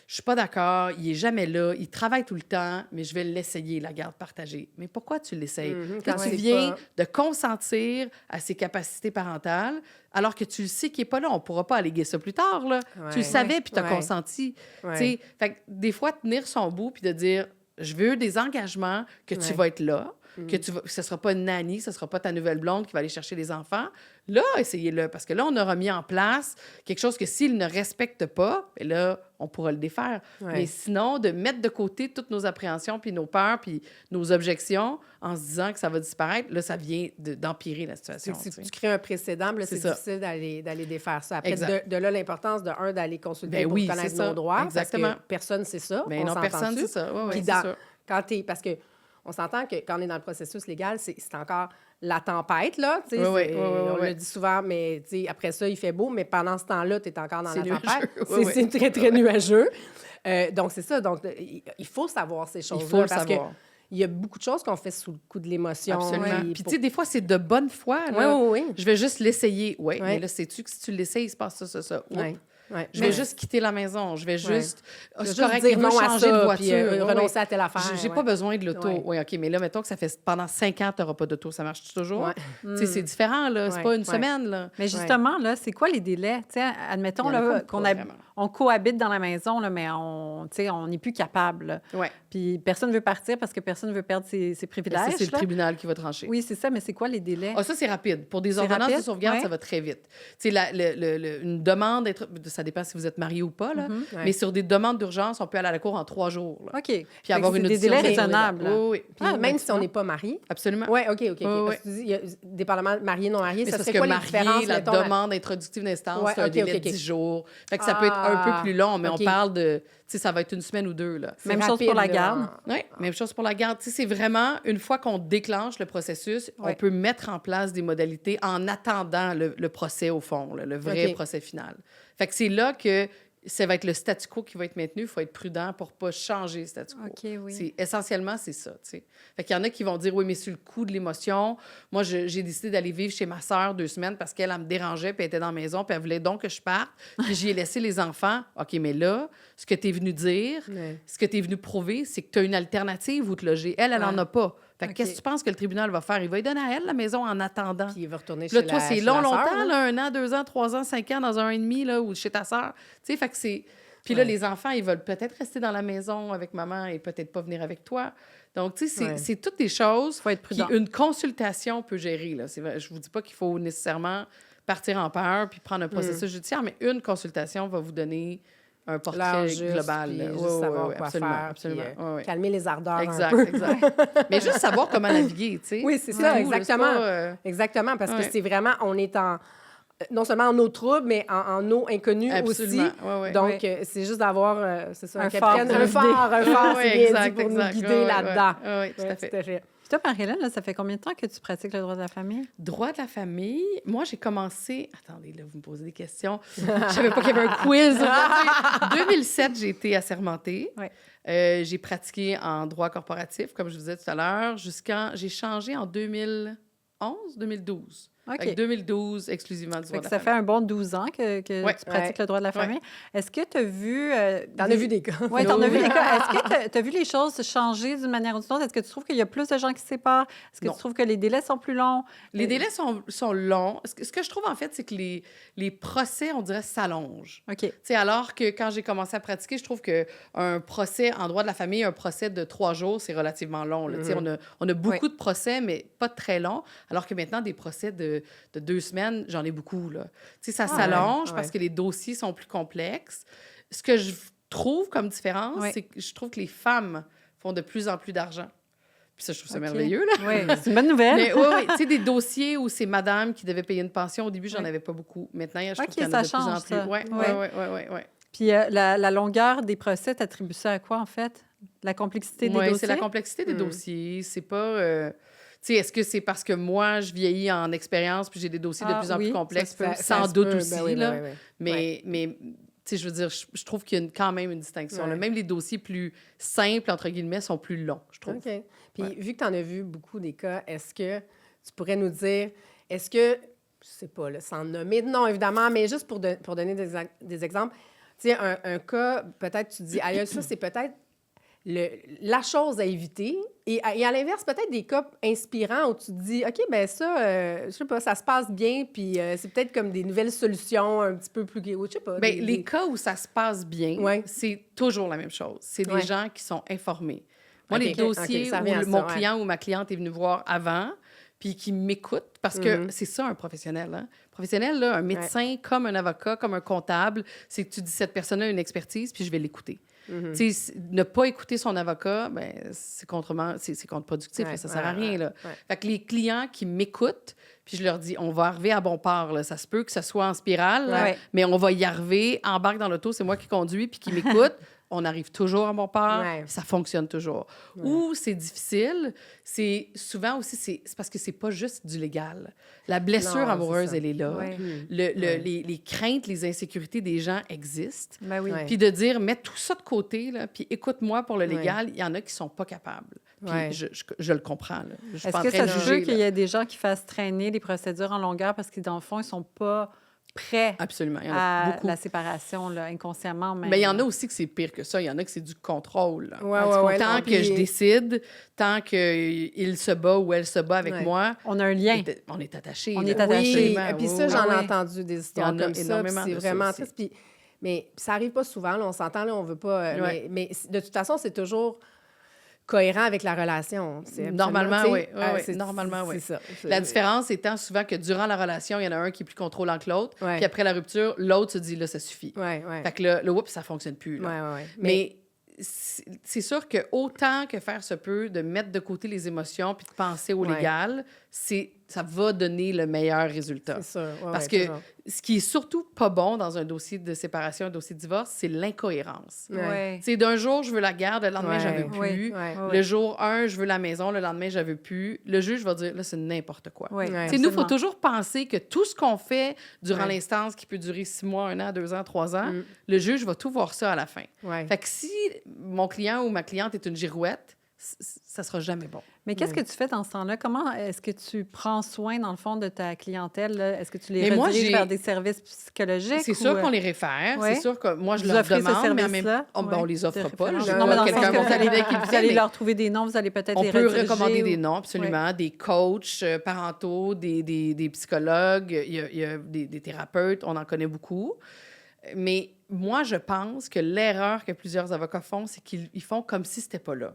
Je suis pas d'accord, il est jamais là, il travaille tout le temps, mais je vais l'essayer, la garde partagée. Mais pourquoi tu l'essayes? Là, quand tu c'est viens pas- de consentir à ses capacités parentales, alors que tu le sais qu'il n'est pas là. On ne pourra pas alléguer ça plus tard, là. Ouais. Tu le savais, puis tu as Ouais. consenti. Ouais. Tu sais, fait que des fois, tenir son bout, puis de dire, je veux des engagements, que tu Ouais. vas être là, que ce ne sera pas une nanny, ce ne sera pas ta nouvelle blonde qui va aller chercher les enfants. Là, essayez-le, parce que là, on aura mis en place quelque chose que s'il ne respecte pas, bien là, on pourra le défaire. Ouais. Mais sinon, de mettre de côté toutes nos appréhensions, puis nos peurs, puis nos objections, en se disant que ça va disparaître, là, ça vient d'empirer la situation. Si tu tu sais. crées un précédent, là, c'est C'est ça. difficile d'aller défaire ça. Après, Exact. de là, l'importance d'aller consulter Ben pour oui, connaître c'est ça. nos droits. Exactement. Parce que personne ne sait ça. Ben on non, s'entend personne, dessus. c'est ça. Ouais, ouais, Puis c'est dans- sûr. parce que on s'entend que quand on est dans le processus légal, c'est encore la tempête, là. Tu sais, Oui, oui, c'est- oui, oui, on oui. le dit souvent, mais tu sais, après ça, il fait beau, mais pendant ce temps-là, tu es encore dans C'est la tempête. nuageux. Oui, oui. C'est très, très nuageux. Donc, c'est ça. Donc, il faut savoir ces choses-là. Il faut le parce savoir. que il y a beaucoup de choses qu'on fait sous le coup de l'émotion. Absolument. Puis Puis, pour- tu sais, des fois, c'est de bonne foi. Oui, Là. oui, oui. Je vais juste l'essayer. Oui, Ouais. mais là, sais-tu que si tu l'essayes, il se passe ça, ça, ça. Oups. Ouais. Ouais. Je vais juste quitter la maison. Je vais juste... Je vais c'est juste correct, dire il veut non à changer de ça, voiture. puis, Oui, renoncer oui. à telle affaire. J'ai pas besoin de l'auto. Ouais. Oui, OK, mais là, mettons que ça fait pendant 5 ans, tu n'auras pas d'auto. Ça marche toujours? Ouais. Tu sais, c'est différent, là. C'est Ouais, pas une ouais. semaine, là. Mais justement, là, c'est quoi les délais? Tu sais, admettons Il y en a là, comme pas vraiment. on cohabite dans la maison, là, mais on n'est plus capable. Là. Ouais. Puis personne ne veut partir parce que personne ne veut perdre ses Mais privilèges. ça, c'est le là. tribunal qui va trancher. Oui, c'est ça, mais c'est quoi les délais? Ah, ça, c'est rapide. Pour des C'est ordonnances de rapide? sauvegarde, Ouais. ça va très vite. Tu sais, une demande, ça dépend si vous êtes marié ou pas, là. Ouais. Mais sur des demandes d'urgence, on peut aller à la cour en 3 jours. Là. OK. Fait Puis avoir que une c'est des audition. délais c'est- raisonnables. là. Oui, oui. Puis même si on n'est pas marié. Absolument. Oui, OK. Ouais, ouais. Parce que tu dis, il y a, dépendamment marié, non marié, Mais ça c'est parce serait que quoi les marié, différences? la mettons, demande introductive d'instance, Ouais, c'est un OK, délai OK, de OK. 10 jours. Fait que ça peut être un peu plus long, mais OK. on parle de... Tu sais, ça va être une semaine ou 2, là. C'est Même chose rapide, pour la là. garde. Oui, même chose pour la garde. Tu sais, c'est vraiment, une fois qu'on déclenche le processus, on Ouais. peut mettre en place des modalités en attendant le procès au fond, là, le vrai OK. procès final. Fait que c'est là que ça va être le statu quo qui va être maintenu. Il faut être prudent pour pas changer le statu quo. OK, oui. Essentiellement, c'est ça, tu sais. Fait qu'il y en a qui vont dire, oui, mais sur le coup de l'émotion, moi, j'ai décidé d'aller vivre chez ma sœur 2 semaines parce qu'elle me dérangeait, puis elle était dans la maison, puis elle voulait donc que je parte. Puis j'y ai laissé les enfants. OK, mais là, ce que tu es venu dire, Ouais. ce que tu es venu prouver, c'est que tu as une alternative où te loger. Elle n'en Ouais. a pas. Fait que OK. qu'est-ce que tu penses que le tribunal va faire? Il va lui donner à elle la maison en attendant. Puis il va retourner Puis là, chez toi, la- c'est chez long, la sœur, longtemps, là. là, 1 an, 2 ans, 3 ans, 5 ans dans un an et demi, là, ou chez ta sœur. Tu sais, fait que c'est... Puis là, Ouais. les enfants, ils veulent peut-être rester dans la maison avec maman et peut-être pas venir avec toi. Donc, tu sais, Ouais. c'est toutes des choses Faut être prudent. qu'une consultation peut gérer, là. Je vous dis pas qu'il faut nécessairement partir en peur puis prendre un processus judiciaire, mais une consultation va vous donner un L'heure portrait juste, global. puis là. juste Ouais, ouais, savoir ouais, quoi absolument, faire, absolument. puis, Ouais, ouais. calmer les ardeurs un Exact, peu. exact. Mais juste savoir comment naviguer, tu sais. Oui, c'est ça, tout, là, exactement. c'est pas, Exactement, parce que Ouais. c'est vraiment, on est en, non seulement en eau trouble, mais en eau inconnue aussi. Absolument, ouais, ouais. Donc, c'est juste d'avoir, c'est ça, Un capitaine, phare un pour phare, un phare, Ouais, c'est bien exact, dit, pour exact. nous guider Ouais, ouais, là-dedans. ouais, ouais, tout à Ouais, fait. tout à fait. Puis toi, Marie-Hélène, là, ça fait combien de temps que tu pratiques le droit de la famille? Droit de la famille, moi, j'ai commencé... Attendez, là, vous me posez des questions. Je savais pas qu'il y avait un quiz aujourd'hui. 2007, j'ai été assermentée. Ouais. J'ai pratiqué en droit corporatif, comme je vous disais tout à l'heure, jusqu'à... J'ai changé en 2011, 2012. OK. Fait que 2012, exclusivement du Fait droit que de ça la fait famille. un bon 12 ans que Ouais. tu pratiques Ouais. le droit de la Ouais. famille. Est-ce que tu as vu... T'en as vu des cas. Oui, tu en as vu des cas. Est-ce que tu as vu les choses changer d'une manière ou d'une autre? Est-ce que tu trouves qu'il y a plus de gens qui se séparent? Est-ce que Non. tu trouves que les délais sont plus longs? Les délais sont longs. Ce que je trouve, en fait, c'est que les procès, on dirait, s'allongent. OK. Tu sais, alors que quand j'ai commencé à pratiquer, je trouve qu'un procès en droit de la famille, un procès de 3 jours, c'est relativement long. Là. Tu sais, on a beaucoup de procès, mais pas très longs. Alors que maintenant, des procès de 2 semaines, j'en ai beaucoup. Là. Tu sais, ça s'allonge ouais. parce que les dossiers sont plus complexes. Ce que je trouve comme différence, Ouais. c'est que je trouve que les femmes font de plus en plus d'argent. Puis ça, je trouve ça OK. merveilleux. Là. Oui, c'est une bonne nouvelle. Mais oui, tu sais, des dossiers où c'est madame qui devait payer une pension. Au début, j'en Oui. avais pas beaucoup. Maintenant, je trouve OK, qu'il y en ça a de plus en change, plus. ça. Oui, oui, Ouais. oui. Puis la longueur des procès, t'attribues ça à quoi, en fait? La complexité des Oui, dossiers? c'est la complexité des dossiers. C'est pas... tu sais, est-ce que c'est parce que moi, je vieillis en expérience puis j'ai des dossiers de Ah, plus en oui, plus complexes? ça se peut. Sans Ça se doute peut, aussi, ben oui, là. ben oui, oui. Mais tu sais, je veux dire, je trouve qu'il y a quand même une distinction. là. Ouais. Même les dossiers plus simples, entre guillemets, sont plus longs, je trouve. OK. Puis, Ouais. vu que tu en as vu beaucoup des cas, est-ce que tu pourrais nous dire, est-ce que, je sais pas, là, sans nommer de nom, évidemment, mais juste pour donner des exemples, tu sais, un cas, peut-être tu dis, aïe, ça, c'est peut-être la chose à éviter. Et à l'inverse, peut-être des cas inspirants où tu te dis, OK, ben ça, je sais pas, ça se passe bien, puis c'est peut-être comme des nouvelles solutions un petit peu plus... Je sais pas. Bien, les cas où ça se passe bien, Ouais. c'est toujours la même chose. C'est des Ouais. gens qui sont informés. Moi, OK, les dossiers OK, ça revient à où ça, mon ouais. client ou ma cliente est venu voir avant, puis qui m'écoute, parce que c'est ça un professionnel. Hein? Professionnel, là, un médecin, comme un avocat, comme un comptable, c'est que tu dis cette personne-là a une expertise, puis je vais l'écouter. Tu sais, ne pas écouter son avocat, ben, c'est contre-productif, Ouais, là, ça sert à ouais, rien. Là. ouais. Fait que les clients qui m'écoutent, puis je leur dis, on va arriver à bon port. Là. Ça se peut que ça soit en spirale, là, Ouais. mais on va y arriver. Embarque dans l'auto, c'est moi qui conduis, puis qui m'écoute. On arrive toujours à bon port, Ouais. puis ça fonctionne toujours. Où c'est difficile, c'est souvent aussi, c'est parce que c'est pas juste du légal. La blessure Non, amoureuse, c'est ça. elle est là. Ouais. Les craintes, les insécurités des gens existent. Ben oui. Ouais. Puis de dire, mets tout ça de côté, là, puis écoute-moi pour le Ouais. légal, il y en a qui sont pas capables. Puis Ouais. je le comprends. Là. Je suis Est-ce pas en que train ça de se juger. peut qu'il y là. ait des gens qui fassent traîner les procédures en longueur parce qu'ils, dans le fond, ils sont pas prêts Absolument, il y en a à beaucoup. la séparation, là, inconsciemment. Même. Mais il y en a aussi que c'est pire que ça. Il y en a que c'est du contrôle. Là. Tant non, que je décide, tant qu'il se bat ou elle se bat avec Ouais. moi, On a un lien. on est attachés. On là. est attachés. Oui, Absolument, puis oui, ça, oui. j'en ai Ah oui. entendu des Il y histoires en a comme ça, puis énormément c'est de ça vraiment aussi. triste. Mais ça arrive pas souvent, là, on s'entend, là, on veut pas... Ouais. mais de toute façon, c'est toujours cohérent avec la relation. C'est Normalement, absolument, oui. tu sais, Oui. Normalement, oui. C'est ça. La différence étant souvent que durant la relation, il y en a un qui est plus contrôlant que l'autre. Ouais. Puis après la rupture, l'autre se dit, là, ça suffit. Ouais, ouais. Fait que là, le whoop, ça fonctionne plus. Là. Ouais. Mais c'est sûr que autant que faire se peut de mettre de côté les émotions puis de penser au Ouais. légal, ça va donner le meilleur résultat. C'est sûr. Ouais, Parce ouais, que toujours. ce qui est surtout pas bon dans un dossier de séparation, un dossier de divorce, c'est l'incohérence. Ouais. Ouais. C'est d'un jour, je veux la garde, le lendemain, Ouais. j'en veux plus. Oui. Ouais. Le jour 1, je veux la maison, le lendemain, j'en veux plus. Le juge va dire, là, c'est n'importe quoi. Oui, Ouais. Tu sais, nous, il faut absolument. toujours penser que tout ce qu'on fait durant Ouais. l'instance, qui peut durer 6 mois, 1 an, 2 ans, 3 ans, Mm. le juge va tout voir ça à la fin. Ouais. Fait que si mon client ou ma cliente est une girouette, ça sera jamais bon. Mais qu'est-ce que tu fais dans ce temps-là? Comment est-ce que tu prends soin, dans le fond, de ta clientèle? Là? Est-ce que tu les Mais moi, rediriges j'ai- vers des services psychologiques? C'est ou, sûr qu'on les réfère. ouais. C'est sûr que moi, je vous leur offrez ce demande, mais en même service-là? temps, on les offre De pas. là. référence. Je Non, Non, mais dans le quelqu'un sens que mon vous allez, cabinet qui le vous fait, allez mais leur trouver des noms, vous allez peut-être on les peut rediriger recommander ou- des noms, absolument, des coachs parentaux, des psychologues, il y a des thérapeutes, on en connaît beaucoup. Mais moi, je pense que l'erreur que plusieurs avocats font, c'est qu'ils font comme si c'était pas là.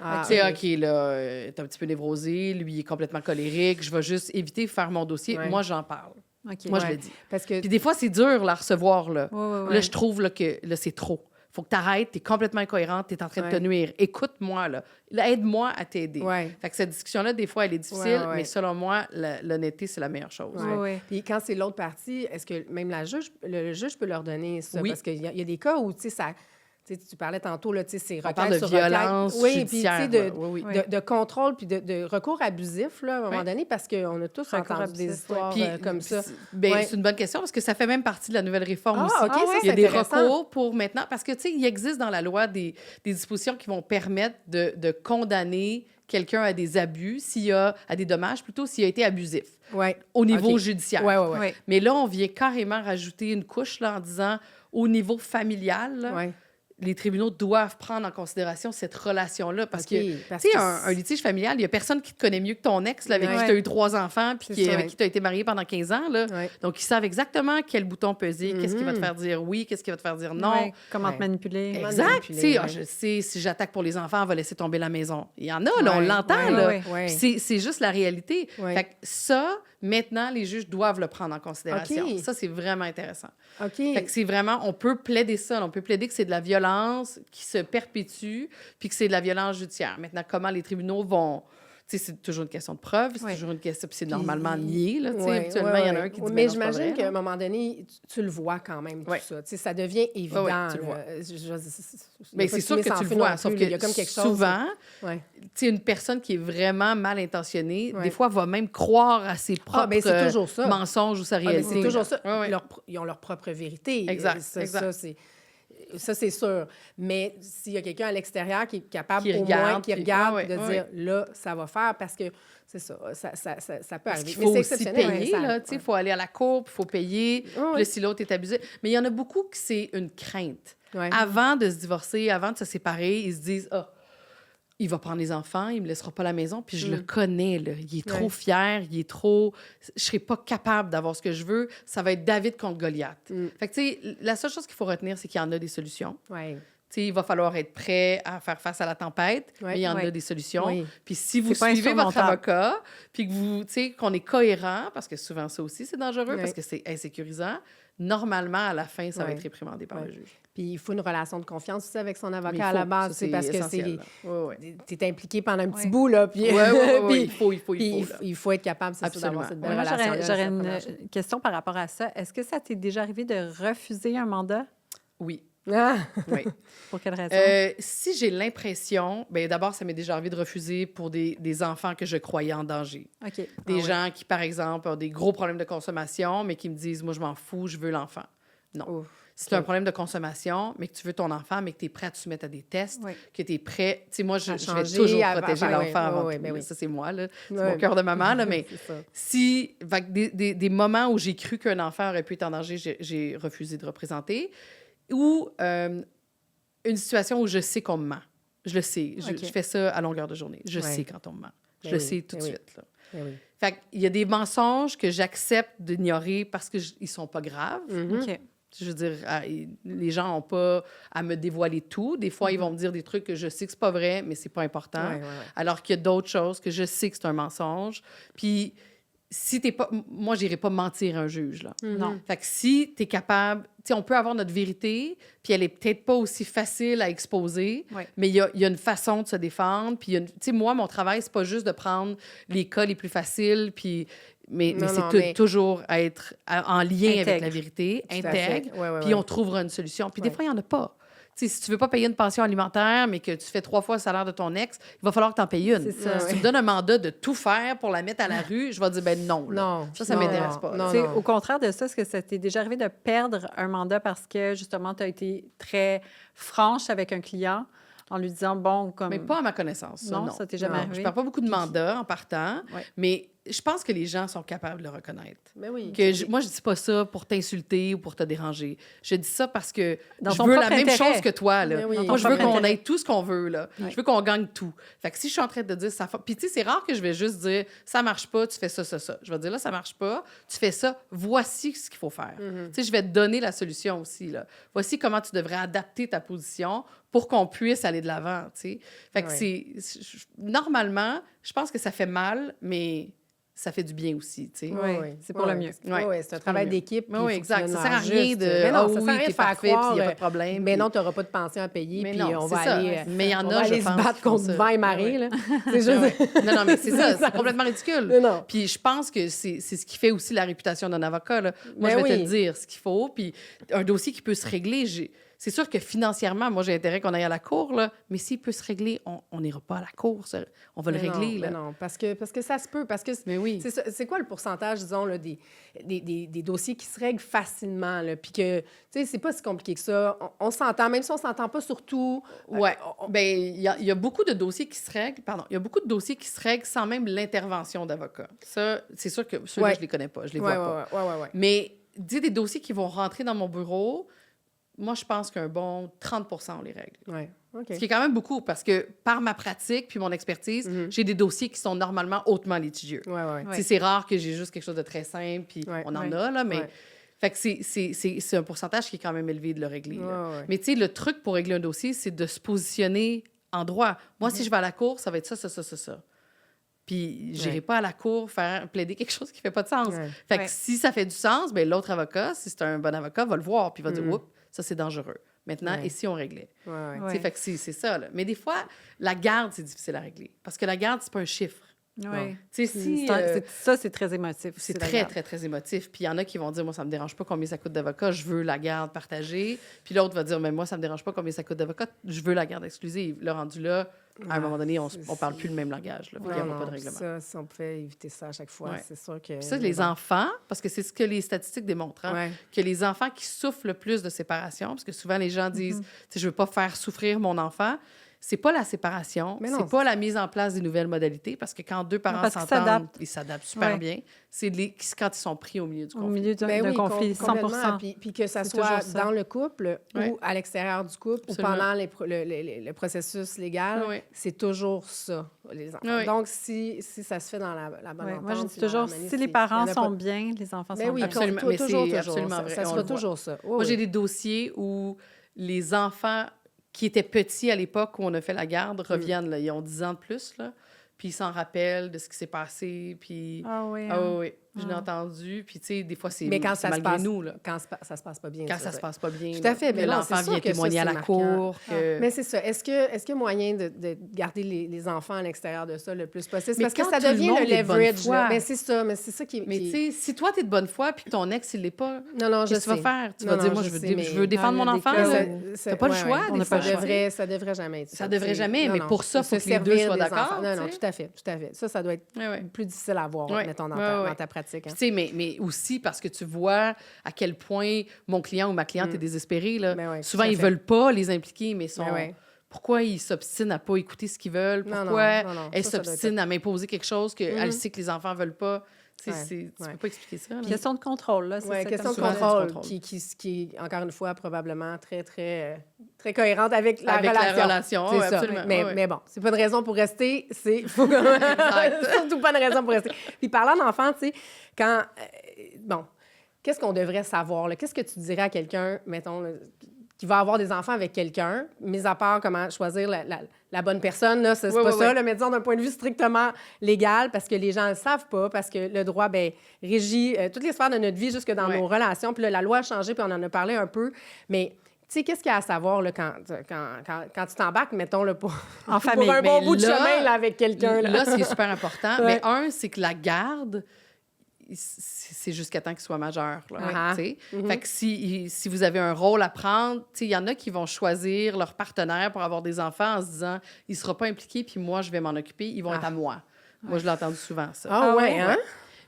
Ah, Tu sais, ok. OK, là, t'es un petit peu névrosé, lui, il est complètement colérique, je vais juste éviter de faire mon dossier. Ouais. Moi, j'en parle. OK. Moi, je Ouais. le dis. Parce que... Puis des fois, c'est dur, là, à recevoir, là. Ouais, ouais, ouais. Là, je trouve là, que là, c'est trop. Faut que tu arrêtes, tu es complètement incohérente, tu es en train de te Ouais. nuire. Écoute-moi, là. Là, aide-moi à t'aider. Ouais. Fait que cette discussion-là, des fois, elle est difficile, Ouais, ouais. mais selon moi, l'honnêteté, c'est la meilleure chose. Ouais, ouais. Puis quand c'est l'autre partie, est-ce que même le juge peut leur donner ça? Oui. Parce qu'il y a des cas où, tu sais, ça... Tu sais, tu parlais tantôt, là, tu sais, c'est On requête parle de sur violence requête. Oui, puis tu sais, judiciaire. là. Oui, oui. Oui. de contrôle puis de recours abusif, là, à un moment Oui. donné, parce qu'on a tous Recours entendu des abusif, histoires Puis, comme ça. ben, Ouais. c'est une bonne question parce que ça fait même partie de la nouvelle réforme Ah, aussi. OK, ça, Il y a c'est des intéressant. recours pour maintenant, parce que, tu sais, il existe dans la loi des dispositions qui vont permettre de condamner quelqu'un à des abus, à des dommages, plutôt s'il a été abusif, Ouais. au niveau OK. judiciaire. Ouais, ouais, ouais. Ouais. Mais là, on vient carrément rajouter une couche là, en disant, au niveau familial, là, Ouais. les tribunaux doivent prendre en considération cette relation-là. Parce OK, que, parce tu sais, que un litige familial, il n'y a personne qui te connaît mieux que ton ex, là, avec Ouais. qui tu as eu 3 enfants, puis C'est ça, avec ouais. qui tu as été marié pendant 15 ans. Là. Ouais. Donc, ils savent exactement quel bouton peser, qu'est-ce qui va te faire dire oui, qu'est-ce qui va te faire dire non. Ouais. Comment Ouais. te manipuler? Comment Exact. manipuler, Tu sais, ouais. je sais, si j'attaque pour les enfants, on va laisser tomber la maison. Il y en a, là, on Ouais, l'entend. ouais, là. ouais, ouais. Puis c'est juste la réalité. Ouais. Fait que ça, maintenant, les juges doivent le prendre en considération. OK. Ça, c'est vraiment intéressant. OK. Fait que c'est vraiment, on peut plaider ça. On peut plaider que c'est de la violence qui se perpétue, puis que c'est de la violence judiciaire. Maintenant, comment les tribunaux vont... Tu sais, c'est toujours une question de preuve, c'est Ouais. toujours une question... Puis c'est normalement nié, là, tu sais. Ouais, Habituellement, ouais, il y en a ouais. un qui dit... Mais non, c'est pas j'imagine vrai, qu'à un là. moment donné, tu le vois quand même, tout Ouais. ça. Tu sais, ça devient évident. ouais, tu le là. vois. pas Mais c'est sûr de que fumée tu sans le feu vois, non sauf plus, que il y a comme quelque chose. souvent, Ouais. tu sais, une personne qui est vraiment mal intentionnée, Ouais. des fois, va même croire à ses propres Ah, ben c'est toujours ça. mensonges ou sa Ah, mais réalité. c'est toujours ça. Ouais, ouais. Ils ont leur propre vérité. Exact, Ça, exact. ça, c'est sûr. Mais s'il y a quelqu'un à l'extérieur qui est capable Qui au regarde, moins, qui puis- regarde, ouais, de ouais, dire, là, ça va faire, parce que c'est ça, ça peut Parce arriver. qu'il Mais faut c'est aussi exceptionnel. payer, ouais, ça- là, tu sais, il faut aller à la cour, puis il faut payer. Puis ouais. là, si l'autre est abusé. Mais il y en a beaucoup que c'est une crainte. Ouais. Avant de se divorcer, avant de se séparer, ils se disent, ah, il va prendre les enfants, il me laissera pas à la maison, puis je le connais, là. Il est trop Ouais. fier, il est trop... Je serai pas capable d'avoir ce que je veux. Ça va être David contre Goliath. Fait que, tu sais, la seule chose qu'il faut retenir, c'est qu'il y en a des solutions. Ouais. Tu sais, il va falloir être prêt à faire face à la tempête, Ouais. mais il y en Ouais. a des solutions. Oui. Puis si vous C'est pas suivez votre insurmontable. avocat, puis que vous, tu sais, qu'on est cohérent, parce que souvent ça aussi c'est dangereux, Ouais. parce que c'est insécurisant, normalement, à la fin, ça va Ouais. être réprimandé par Ouais. le juge. Puis il faut une relation de confiance aussi avec son Mais avocat il à faut, la base, ça, c'est parce que essentiel, là. Ouais, ouais. tu es impliqué pendant un petit Ouais. bout, là. Puis Ouais, ouais, ouais, ouais, puis- il faut, puis là. il faut être capable, c'est ça, d'avoir Absolument. cette belle Moi, relation. j'aurais une question par rapport à ça. Est-ce que ça t'est déjà arrivé de refuser un mandat? Oui, Ah! oui. Pour quelle raison? Si j'ai l'impression, bien d'abord, ça m'est déjà arrivé de refuser pour des enfants que je croyais en danger. OK. Des Ah ouais. gens qui, par exemple, ont des gros problèmes de consommation, mais qui me disent, moi, je m'en fous, je veux l'enfant. Non. Ouf. Si tu as un problème de consommation, mais que tu veux ton enfant, mais que tu es prêt à te soumettre à des tests, Oui. que tu es prêt... Tu sais, moi, je vais changer, toujours à- protéger oui, l'enfant avant oui, tout, ben là. oui. Ça, c'est moi, là. C'est Ouais. mon cœur de maman, là, mais C'est ça. si... Fait que des moments où j'ai cru qu'un enfant aurait pu être en danger, j'ai refusé de représenter. Ou une situation où je sais qu'on me ment. Je le sais. OK. Je fais ça à longueur de journée. Je Ouais. sais quand on me ment. Je Ben le oui, sais tout de ben oui. suite, là. Ben oui. Fait qu'il y a des mensonges que j'accepte d'ignorer parce qu'ils sont pas graves. OK. Je veux dire, les gens n'ont pas à me dévoiler tout. Des fois, ils vont me dire des trucs que je sais que c'est pas vrai, mais c'est pas important. Ouais, ouais, ouais. Alors qu'il y a d'autres choses que je sais que c'est un mensonge. Puis, si t'es pas... Moi, j'irai pas mentir à un juge, là. Non. Fait que si tu es capable... Tu sais, on peut avoir notre vérité, puis elle est peut-être pas aussi facile à exposer, Ouais. mais il y a une façon de se défendre. Puis, tu sais, moi, mon travail, c'est pas juste de prendre les cas les plus faciles, puis... Mais Non, c'est non, mais- toujours être en lien avec Intègre. la vérité, Tout à fait. intègre, Ouais, ouais, puis ouais. on trouvera une solution. Puis Ouais. des fois, il n'y en a pas. Tu sais, si tu veux pas payer une pension alimentaire, mais que tu fais 3 fois le salaire de ton ex, il va falloir que tu en payes une. C'est ça. Si tu me donnes un mandat de tout faire pour la mettre à la rue, je vais dire, ben non. là. Non. Ça non, m'intéresse non, pas. non, Tu sais, non. au contraire de ça, est-ce que ça t'est déjà arrivé de perdre un mandat parce que, justement, tu as été très franche avec un client en lui disant, bon, comme... Mais pas à ma connaissance. Ça, Non, non, ça t'est jamais Non. arrivé? Je perds pas beaucoup de mandats en partant, Ouais. mais je pense que les gens sont capables de le reconnaître. Ben oui. Moi, je dis pas ça pour t'insulter ou pour te déranger. Je dis ça parce que Dans je ton veux la propre même intérêt. chose que toi. Là. Mais oui. Dans Moi, ton je veux propre qu'on intérêt. ait tout ce qu'on veut. Là. Ouais. Je veux qu'on gagne tout. Fait que si je suis en train de dire ça... Puis tu sais, c'est rare que je vais juste dire « ça marche pas, tu fais ça, ça, ça ». Je vais dire « là, ça marche pas, tu fais ça, voici ce qu'il faut faire Tu sais, je vais te donner la solution aussi. Là. Voici comment tu devrais adapter ta position pour qu'on puisse aller de l'avant. Tu sais. Fait que Ouais. normalement, je pense que ça fait mal, mais ça fait du bien aussi. Tu sais. Oui, c'est pour le mieux. Ouais. Oui, c'est un travail mieux. d'équipe. Oui, puis oui, il faut que exact. tu Ça le sert à lances rien juste. de Mais non, ah ça sert oui, à rien t'es de faire parfait, puis il n'y a croire, pas de problème. mais puis- non, tu n'auras pas de pension à payer, Mais puis non, on c'est va ça. aller, Mais il y en on a, va je aller se pense, battre qui font contre ça. vent et marée. Ouais. Là. C'est juste... Non, mais c'est ça, c'est complètement ridicule. Non, non. Puis je pense que c'est ce qui fait aussi la réputation d'un avocat. Là. Moi, Ben je vais te oui. le dire, ce qu'il faut. Puis un dossier qui peut se régler, c'est sûr que financièrement, moi, j'ai intérêt qu'on aille à la cour, là, mais s'il peut se régler, on n'ira pas à la cour. On va le Mais régler. non, Là. mais non, parce que ça se peut. Parce que Mais oui. c'est quoi le pourcentage, disons, là, des dossiers qui se règlent facilement? Là, puis que, tu sais, c'est pas si compliqué que ça. On s'entend, même si on s'entend pas sur tout. Ouais. Ben, il y a beaucoup de dossiers qui se règlent. Pardon. Il y a beaucoup de dossiers qui se règlent sans même l'intervention d'avocat. Ça, c'est sûr que ceux-là, Ouais. je les connais pas. Je les Ouais, vois pas. ouais. Mais dis des dossiers qui vont rentrer dans mon bureau, moi, je pense qu'un bon 30 on les règle. Ouais, OK. Ce qui est quand même beaucoup parce que par ma pratique puis mon expertise, j'ai des dossiers qui sont normalement hautement litigieux. Ouais, ouais. Ouais. Tu sais, c'est rare que j'ai juste quelque chose de très simple puis Ouais. on en Ouais. a, là, mais... Ouais. Fait que c'est un pourcentage qui est quand même élevé de le régler. là. Ouais, ouais. Mais tu sais, le truc pour régler un dossier, c'est de se positionner en droit. Moi, si je vais à la cour, ça va être ça, ça, ça, ça, ça. Puis, j'irai Ouais. pas à la cour plaider quelque chose qui fait pas de sens. Ouais. Fait que Ouais. si ça fait du sens, ben l'autre avocat, si c'est un bon avocat, va le voir puis va dire, oups, ça, c'est dangereux. Maintenant, Ouais. et si on réglait? Ouais, ouais. Ouais. Tu sais, fait que c'est ça. Là. Mais des fois, la garde, c'est difficile à régler. Parce que la garde, c'est pas un chiffre. Oui. Tu sais, si... Ça, c'est très émotif. c'est la très, garde. très, très émotif. Puis il y en a qui vont dire, moi, ça me dérange pas combien ça coûte d'avocat, je veux la garde partagée. Puis l'autre va dire, mais moi, ça me dérange pas combien ça coûte d'avocat, je veux la garde exclusive. Le rendu là, à un moment donné, on parle plus le même langage. Là, puis il n'y Non, aura pas de non, règlement. ça, si on pouvait éviter ça à chaque fois, Ouais. c'est sûr que... Puis ça, mais les bon. enfants, parce que c'est ce que les statistiques démontrent, hein, Ouais. que les enfants qui souffrent le plus de séparation, parce que souvent les gens disent, tu sais, je veux pas faire souffrir mon enfant, c'est pas la séparation, Mais non, c'est pas la mise en place des nouvelles modalités, parce que quand deux parents parce qu'ils s'entendent, s'adaptent. ils s'adaptent super Ouais. bien. C'est quand ils sont pris au milieu du Au conflit. milieu d'un Ben oui, conflit, 100 complètement. Puis que ça C'est soit toujours ça. dans le couple Ouais. ou à l'extérieur du couple Absolument. ou pendant le processus légal, Oui. c'est toujours ça, les enfants. Oui. Donc, si ça se fait dans la bonne Ouais, entente... moi, je dis puis dans toujours, l'harmonie, si les il y en parents a sont pas- bien, les enfants Ben sont oui, bien. Absolument, mais c'est toujours, absolument vrai, Ça on sera le voit. toujours ça. Oui, Moi, j'ai oui. des dossiers où les enfants qui étaient petits à l'époque où on a fait la garde reviennent, là, ils ont 10 ans de plus, là, puis ils s'en rappellent de ce qui s'est passé, puis... Ah oui. Ah hein. oui, oui, je l'ai entendu, puis tu sais, des fois, c'est Mais quand c'est ça se malgré passe, nous, là. quand ça se passe pas bien. Quand ça se passe pas bien. Tout à fait, là, mais que non, l'enfant c'est sûr vient que ça, témoigner à c'est la marquant. cour, que... Mais c'est ça. Est-ce qu'il y a moyen de garder les enfants à l'extérieur de ça le plus possible? Mais Parce que quand ça tout le devient monde le est de bonne leverage. foi. Là. Mais c'est ça. Mais c'est ça qui est... Mais tu sais, si toi, t'es de bonne foi, puis que ton ex, il l'est pas, Non, je qu'est-ce que tu vas sais. faire? Tu Non, vas dire, non, moi, je je veux, sais, mais- je veux défendre Ah, mon il y a enfant, des là. cas T'as pas le choix, on des n'a pas fois. le choix. Ça devrait jamais être ça. Ça devrait tu sais. jamais, Non, mais non. pour ça, Se faut que les deux servir soient des d'accord, enfants. Non, non, tu sais. tout à fait, tout à fait. Ça doit être Ouais, ouais. plus difficile à voir, Ouais. mettons, Ouais, ouais. dans ta pratique. pratique. Hein. Puis, tu sais, mais aussi parce que tu vois à quel point mon client ou ma cliente est désespéré. Là. Ben ouais, Souvent, tout à ils fait. veulent pas les impliquer, mais sont... Ben ouais. Pourquoi ils s'obstinent à pas écouter ce qu'ils veulent? Non, Pourquoi non, elle ça doit être s'obstine à m'imposer quelque chose qu'elle sait que les enfants veulent pas? Tu sais, Ouais, tu ouais. peux pas expliquer ça. là. Question de contrôle, là. c'est Oui, ça, question de comme tu souvent, dis. du contrôle, contrôle. qui est, encore une fois, probablement très, très, très cohérente avec la Avec relation. la relation, C'est ouais, ça. absolument. Mais, ouais. mais bon, c'est pas une raison pour rester, c'est faut surtout pas une raison pour rester. Puis parlant d'enfants, tu sais, quand... bon, qu'est-ce qu'on devrait savoir? Là? Qu'est-ce que tu dirais à quelqu'un, mettons, là, qui va avoir des enfants avec quelqu'un, mis à part comment choisir la bonne personne, là, c'est Oui, pas oui, ça, oui. là, mais disons d'un point de vue strictement légal, parce que les gens ne le savent pas, parce que le droit, ben régit toutes les sphères de notre vie, jusque dans Ouais. nos relations. Puis là, la loi a changé, puis on en a parlé un peu, mais... Tu sais, qu'est-ce qu'il y a à savoir là, quand tu t'embarques, mettons, là, pour, En pour famille. un bon Mais bout de là- chemin là, avec quelqu'un? Là. Là, ce qui est super important, Ouais. mais un, c'est que la garde, c'est jusqu'à temps qu'il soit majeur. Là, Ah. tu sais. Fait que si vous avez un rôle à prendre, tu sais, il y en a qui vont choisir leur partenaire pour avoir des enfants en se disant il ne sera pas impliqué, puis moi, je vais m'en occuper, ils vont être à moi. Moi, je l'ai entendu souvent, ça. Ah ouais, hein?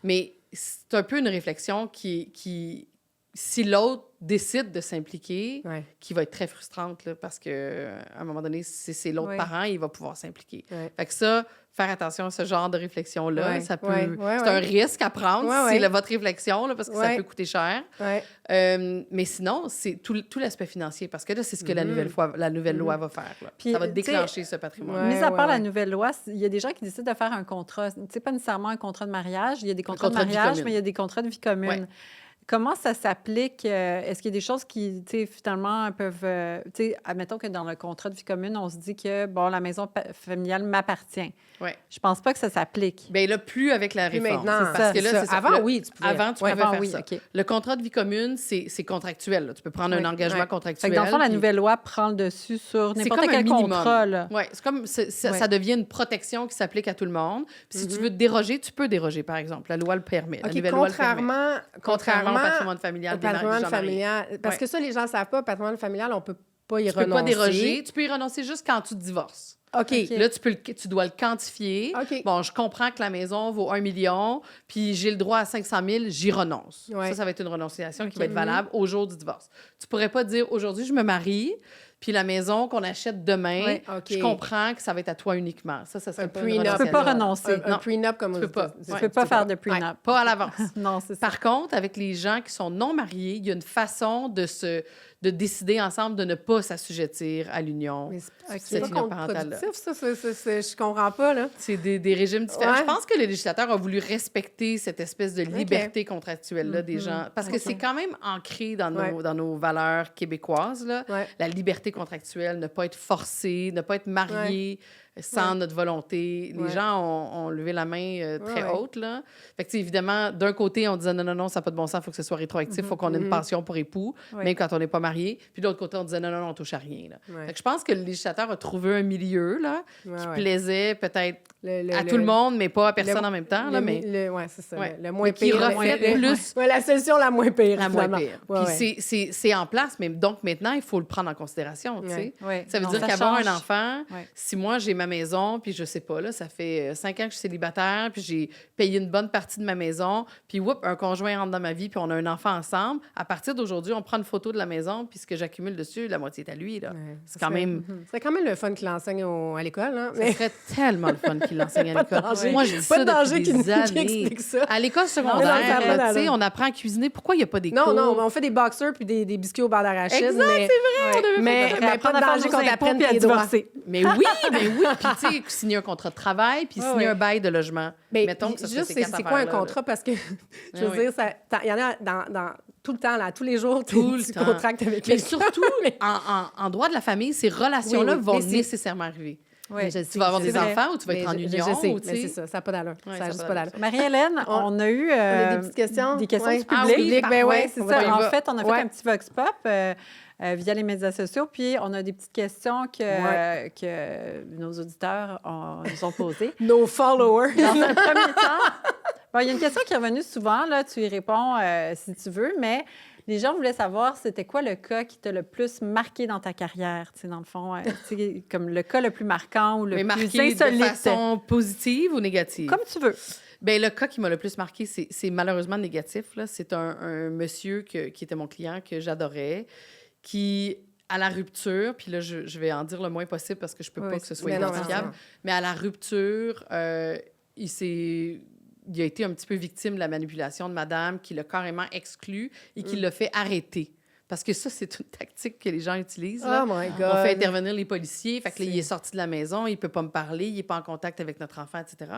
Mais c'est un peu une réflexion qui si l'autre décide de s'impliquer, Ouais. qui va être très frustrante, là, parce que à un moment donné, si c'est l'autre Oui. parent, il va pouvoir s'impliquer. Ouais. Fait que ça, faire attention à ce genre de réflexion-là, Ouais, ça peut... ouais, ouais, c'est un risque à prendre Ouais, si ouais. c'est votre réflexion, là, parce que ça Ouais. peut coûter cher. Ouais. Mais sinon, c'est tout l'aspect financier, parce que là, c'est ce que la nouvelle loi va faire. Là. Puis, Ça va tu sais, déclencher ce patrimoine. Ouais, Mis à part ouais, la ouais. nouvelle loi, il y a des gens qui décident de faire un contrat. Tu sais, pas nécessairement un contrat de mariage. Il y a des contrats de contrat de vie mariage, commune. mais il y a des contrats de vie commune. Ouais. Comment ça s'applique? Est-ce qu'il y a des choses qui, tu sais, finalement, peuvent... tu sais, admettons que dans le contrat de vie commune, on se dit que, bon, la maison familiale m'appartient. Ouais. Je pense pas que ça s'applique. Bien là, plus avec la Puis réforme. maintenant, parce que c'est là, ça. c'est ça. Avant, Là, oui, tu pouvais. Avant, tu Ouais, pouvais avant, faire oui, ça. OK. Le contrat de vie commune, c'est contractuel. Là. Tu peux prendre un Oui. engagement Ouais. Fait contractuel. que dans le fond, la puis- nouvelle loi prend le dessus sur C'est n'importe comme un quel minimum. contrat, là. Oui, c'est comme ça Ouais. devient une protection qui s'applique à tout le monde. Puis si tu veux te déroger, tu peux déroger, par exemple. La loi le permet. La OK, nouvelle loi le permet. contrairement Contrairement au patrimoine familial au des mari- patrimoine gens mariés. familial. Parce Ouais. que ça, les gens ne savent pas, le patrimoine familial, on peut pas y Tu peux renoncer. pas déroger. Tu peux y renoncer juste quand tu te divorces. OK. OK. Là, tu dois le quantifier. OK. Bon, je comprends que la maison vaut 1 million, puis j'ai le droit à 500 000, j'y renonce. Ouais. Ça va être une renonciation qui OK. va être valable au jour du divorce. Tu pourrais pas dire, aujourd'hui, je me marie, puis la maison qu'on achète demain, Ouais. OK. je comprends que ça va être à toi uniquement. Ça serait Un pas une prenup. Tu renonciation. peux pas renoncer. Un Non. prenup comme Tu aux peux pas. États-Unis. Tu Ouais, peux pas faire de Ouais, prenup. pas à l'avance. Non, c'est ça. Par contre, avec les gens qui sont non mariés, il y a une façon de décider ensemble de ne pas s'assujettir à l'union. Mais OK. c'est pas Cette union parentale-là. contre-productif, ça. Je comprends pas, là. C'est des régimes différents. Ouais. Je pense que le législateur a voulu respecter cette espèce de liberté contractuelle-là des gens. Parce que Ok. c'est quand même ancré dans Ouais. dans nos valeurs québécoises. Là. Ouais. La liberté contractuelle, ne pas être forcé, ne pas être marié sans notre volonté. Les Ouais. gens ont levé la main très Ouais. haute. Là. Fait que, tu sais, évidemment, d'un côté, on disait non, ça n'a pas de bon sens, il faut que ce soit rétroactif, il faut qu'on ait une pension pour époux, Ouais. même quand on n'est pas marié. Puis de l'autre côté, on disait non, on touche à rien. Là. Ouais. Fait que je pense que le législateur a trouvé un milieu là, Ouais, qui ouais. plaisait peut-être Le- à tout le monde, mais pas à personne le- en même temps. Là, mais ouais, c'est ça. Ouais. Le moins Mais qui pire. reflète le- plus Ouais, la solution la moins pire. la moins finalement. pire. Ouais, Puis ouais. c'est en place, mais donc maintenant, il faut le prendre en considération. Tu sais. Ouais. Ouais. Ça veut Non, dire qu'avoir change. un enfant, Ouais. si moi j'ai ma maison, puis je sais pas, là, ça fait 5 ans que je suis célibataire, puis j'ai payé une bonne partie de ma maison, puis whoop, un conjoint rentre dans ma vie, puis on a un enfant ensemble, à partir d'aujourd'hui, on prend une photo de la maison, puis ce que j'accumule dessus, la moitié est à lui. Là. Ouais. C'est quand même... C'est quand même le fun qu'il enseigne à l'école, hein? Ça serait tellement le fun qu'il l'enseigne à Pas de l'école. danger. Moi, je dis Pas ça de danger depuis qu'il des années. explique ça. À l'école Non, ça a pas secondaire, tu sais, d'allure. on apprend à cuisiner. Pourquoi il n'y a pas des Non, cours? non, on fait des boxers puis des biscuits au beurre d'arachide. Exact, mais, on devait mais, faire mais Apprendre pas de à faire danger nos qu'on impôts apprenne puis à tes droits. divorcer. Mais oui, mais oui. Puis, tu sais, signer un contrat de travail, puis signer ouais. un bail de logement. Mais Mettons que ça juste, serait ces quatre c'est quoi un affaires-là, contrat? Parce que, je veux oui. dire, il y en a dans tout le temps, là, tous les jours, Tout le tu temps. contractes avec Mais quelqu'un. surtout, en droit de la famille, ces relations-là Oui, oui, vont mais c'est- nécessairement arriver. Oui. Mais je Tu sais, vas avoir c'est des vrai. enfants ou tu vas Mais être en je union. sais, ou, tu mais sais. c'est ça, ça n'a pas d'allure. Ouais, ça ça n'a a juste pas pas d'allure. Marie-Hélène, on a eu On a des petites questions? des questions Ouais. du Ah public. oui, public, ben parfait. ouais, C'est on ça. va y En va. fait, on a fait Ouais. un petit vox pop via les médias sociaux, puis on a des petites questions que nos auditeurs nous ont posées. Nos followers. Dans un premier temps, bon, il y a une question qui est revenue souvent, là, tu y réponds si tu veux, mais les gens voulaient savoir c'était quoi le cas qui t'a le plus marqué dans ta carrière, tu sais, dans le fond, tu sais, comme le cas le plus marquant ou le Mais plus marqué de insolite. façon positive ou négative? Comme tu veux. Bien, le cas qui m'a le plus marqué, c'est malheureusement négatif, là. C'est un monsieur qui était mon client, que j'adorais, qui, à la rupture, puis là, je vais en dire le moins possible parce que je peux pas que ce soit mais non, identifiable, mais à la rupture, il a été un petit peu victime de la manipulation de madame, qui l'a carrément exclu et qui l'a fait arrêter. Parce que ça, c'est une tactique que les gens utilisent. Là. Oh my God! On fait intervenir les policiers. Fait que là, il est sorti de la maison, il peut pas me parler, il n'est pas en contact avec notre enfant, etc.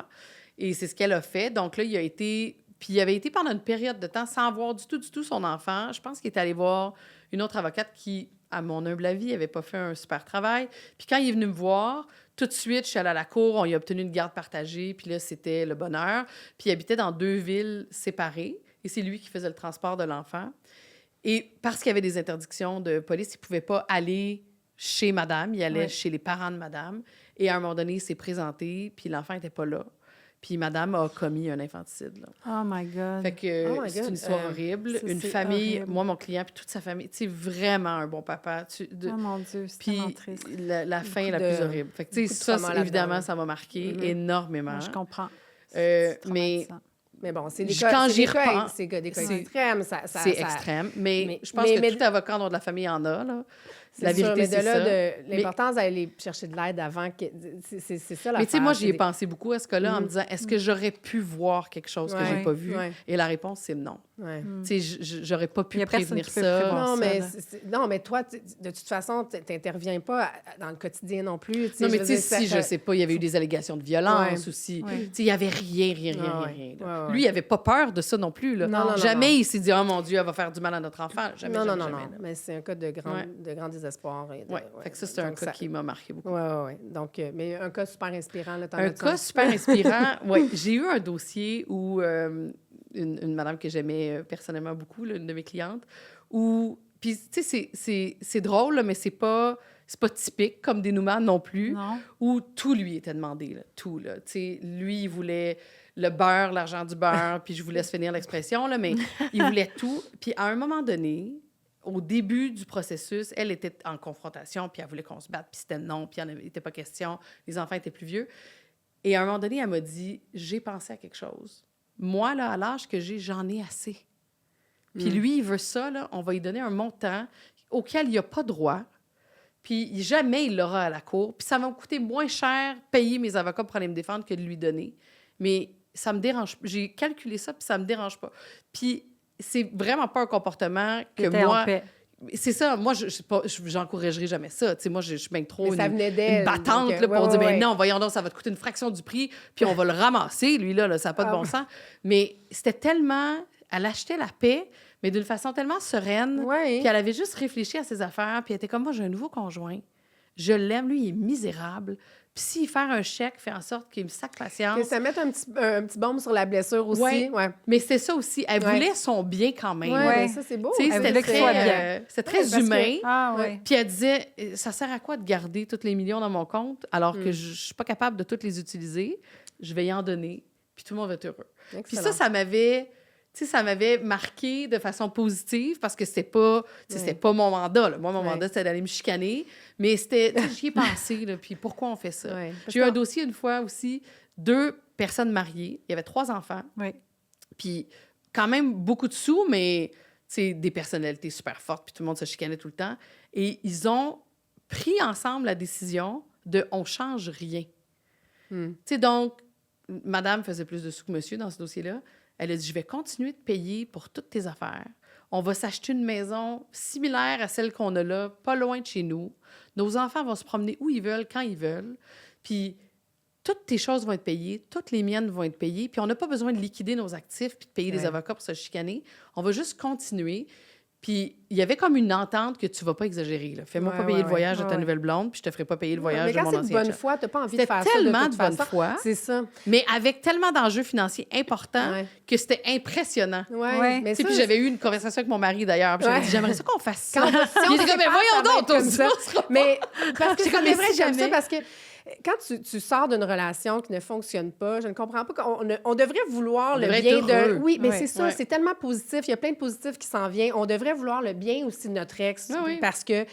Et c'est ce qu'elle a fait. Donc là, il a été... Puis il avait été pendant une période de temps sans voir du tout son enfant. Je pense qu'il est allé voir une autre avocate qui, à mon humble avis, n'avait pas fait un super travail. Puis quand il est venu me voir, tout de suite, je suis allée à la cour, on lui a obtenu une garde partagée, puis là, c'était le bonheur. Puis il habitait dans 2 villes séparées, et c'est lui qui faisait le transport de l'enfant. Et parce qu'il y avait des interdictions de police, il ne pouvait pas aller chez madame, il allait chez les parents de madame. Et à un moment donné, il s'est présenté, puis l'enfant n'était pas là. Puis madame a commis un infanticide. Là. Oh my God. Fait que c'est une histoire horrible. Une famille, horrible. moi, mon client, puis toute sa famille, tu sais, vraiment un bon papa. Oh mon Dieu, c'est Puis tellement triste. la fin est la plus horrible. Fait que, tu sais, ça, évidemment, ça m'a marqué énormément. Moi, je comprends. Mais Mais bon, c'est des quand j'y cas, repense, c'est des cas c'est- extrêmes. c'est extrême. Mais je pense que tout avocat dans de la famille en a, là. La vérité, c'est ça. L'importance d'aller chercher de l'aide avant, c'est ça la Mais tu sais, moi, j'y ai pensé beaucoup à ce cas-là en me disant, est-ce que j'aurais pu voir quelque chose que j'ai pas vu? Ouais. Et la réponse, c'est non. Ouais. Tu sais, j'aurais pas pu Il y a personne prévenir qui peut ça. prévoir Non, ça, mais, là. non, mais toi, de toute façon, tu n'interviens pas dans le quotidien non plus. Non, mais tu sais, si si, je sais pas, il y avait eu des allégations de violence aussi. Ouais. Tu sais, il y avait rien. Ah ouais. Rien, là. Ouais, ouais. Lui, il avait pas peur de ça non plus, là. Non, Jamais il s'est dit, oh mon Dieu, elle va faire du mal à notre enfant. Jamais, non, jamais, non. là. Mais c'est un cas de grand désespoir. Et de- Ouais. Fait que ça, c'est un donc cas qui m'a marqué beaucoup. Oui. Donc, mais un cas super inspirant. Là, Un cas super inspirant. Oui, j'ai eu un dossier où une madame que j'aimais personnellement beaucoup, là, une de mes clientes, où... Puis, tu sais, c'est drôle, là, mais c'est pas typique comme dénouement non plus, Non. où tout lui était demandé, là, tout. Là. Tu sais, lui, il voulait le beurre, l'argent du beurre, puis je vous laisse finir l'expression, là, mais il voulait tout. Puis à un moment donné, au début du processus, elle était en confrontation, puis elle voulait qu'on se batte, puis c'était non, puis il n'en était pas question. Les enfants étaient plus vieux. Et à un moment donné, elle m'a dit, j'ai pensé à quelque chose. Moi, là, à l'âge que j'ai, j'en ai assez. Puis lui, il veut ça, là, on va lui donner un montant auquel il n'a pas droit. Puis jamais il l'aura à la cour. Puis ça va me coûter moins cher payer mes avocats pour aller me défendre que de lui donner. Mais ça me dérange. J'ai calculé ça, puis ça me dérange pas. Puis c'est vraiment pas un comportement que T'étais moi... en paix. C'est ça. Moi, j'encouragerai jamais ça. Tu sais, moi, je suis bien trop Mais ça venait d'elle, une battante donc, là, pour dire, ouais. ben non, voyons donc, ça va te coûter une fraction du prix, puis on va le ramasser, lui, là ça n'a pas de bon sens. Mais c'était tellement... Elle achetait la paix, mais d'une façon tellement sereine. Ouais. Puis elle avait juste réfléchi à ses affaires, puis elle était comme, moi, j'ai un nouveau conjoint. Je l'aime, lui, il est misérable. Puis s'il fait un chèque, fait en sorte qu'il me sac patience. Que ça mette un petit baume sur la blessure aussi. Ouais. Ouais. Mais c'est ça aussi. Elle Ouais. voulait son bien quand même. Ouais, Ouais. ben ça, c'est beau. Tu sais, Elle c'était voulait qu'il soit bien. c'était très parce que- humain. Ah Ouais. oui. Puis elle disait, ça sert à quoi de garder tous les millions dans mon compte alors Mm. que je suis pas capable de tous les utiliser? Je vais y en donner, puis tout le monde va être heureux. Puis Excellent. ça m'avait... Tu sais, ça m'avait marqué de façon positive parce que c'était pas, tu sais, c'était pas mon mandat. Là. Moi, mon mandat, c'était d'aller me chicaner. Mais c'était, tu sais, j'y ai pensé, là, puis pourquoi on fait ça? Ouais. Parce J'ai eu un que- dossier une fois aussi, 2 personnes mariées. Il y avait 3 enfants. Oui. Puis quand même beaucoup de sous, mais c'est des personnalités super fortes, puis tout le monde se chicanait tout le temps. Et ils ont pris ensemble la décision de « on change rien Hmm. ». Tu sais, donc, madame faisait plus de sous que monsieur dans ce dossier-là. Elle a dit « je vais continuer de payer pour toutes tes affaires. On va s'acheter une maison similaire à celle qu'on a là, pas loin de chez nous. Nos enfants vont se promener où ils veulent, quand ils veulent. Puis toutes tes choses vont être payées, toutes les miennes vont être payées. Puis on n'a pas besoin de liquider nos actifs puis de payer des Ouais. avocats pour se chicaner. On va juste continuer. » Puis il y avait comme une entente que tu vas pas exagérer. Là. Fais-moi Ouais, pas payer ouais, le voyage ouais, de ta ouais. nouvelle blonde, puis je te ferai pas payer le voyage Mais de quand mon c'est de ancien bonne chum. foi, tu n'as pas envie de C'était faire ça. tellement toute de bonne façon. foi. C'est ça. Mais avec tellement d'enjeux financiers importants Ouais. que c'était impressionnant. Ouais. Mais Tu sais, ça, puis j'avais eu une conversation avec mon mari d'ailleurs. Puis j'avais Ouais. dit, j'aimerais ça qu'on fasse ça. Quand- si Puis il on était comme, mais sépare, voyons ça va donc, être ton comme ça. sera pas. Mais parce que C'est c'est comme, vrai, mais si j'aime ça jamais. parce que quand tu sors d'une relation qui ne fonctionne pas, je ne comprends pas on devrait vouloir On le devrait bien être de... heureux. Oui, mais Ouais. c'est ça, Ouais. c'est tellement positif. Il y a plein de positifs qui s'en viennent. On devrait vouloir le bien aussi de notre ex Oui, oui. parce que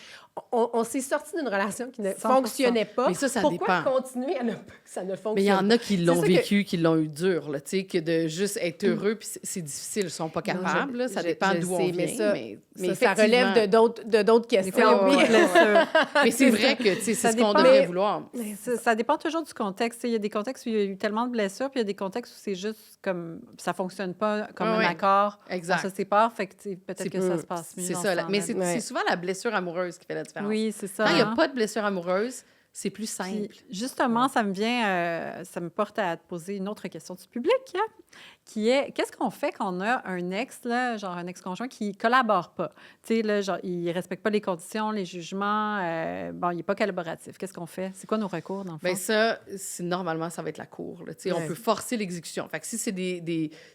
on s'est sorti d'une relation qui ne 100%. fonctionnait pas. Mais ça Pourquoi dépend. continuer à ne pas que ça ne fonctionne Mais il y en a qui l'ont C'est ça vécu, qui l'ont eu dur, là, tu sais, que de juste être heureux, puis c'est difficile, ils sont pas Non, capables, là, ça je dépend sais, d'où on mais vient, ça- mais Ça relève de d'autres Des fois, il y a questions. beaucoup de blessures. Mais c'est vrai que, tu sais, Ça c'est ce qu'on dépend. devrait Mais- vouloir. Ça dépend toujours du contexte. Il y a des contextes où il y a eu tellement de blessures, puis il y a des contextes où c'est juste comme ça fonctionne pas comme un Ouais. accord. Exact. On se sépare, fait que tu sais, peut-être C'est- que ça se passe mieux. C'est dans ça, ce mais temps-là. c'est souvent la blessure amoureuse qui fait la différence. Oui, c'est ça. Quand il n'y a hein. pas de blessure amoureuse, c'est plus simple. Puis, justement, ça me porte à te poser une autre question du public, hein, qui est qu'est-ce qu'on fait quand on a un ex, là, genre un ex-conjoint qui collabore pas? Tu sais, là, genre, il respecte pas les conditions, les jugements, bon, il est pas collaboratif. Qu'est-ce qu'on fait? C'est quoi nos recours, dans le fond? Bien, ça, normalement, ça va être la cour. Là. Tu sais, Ouais. On peut forcer l'exécution. Fait que si c'est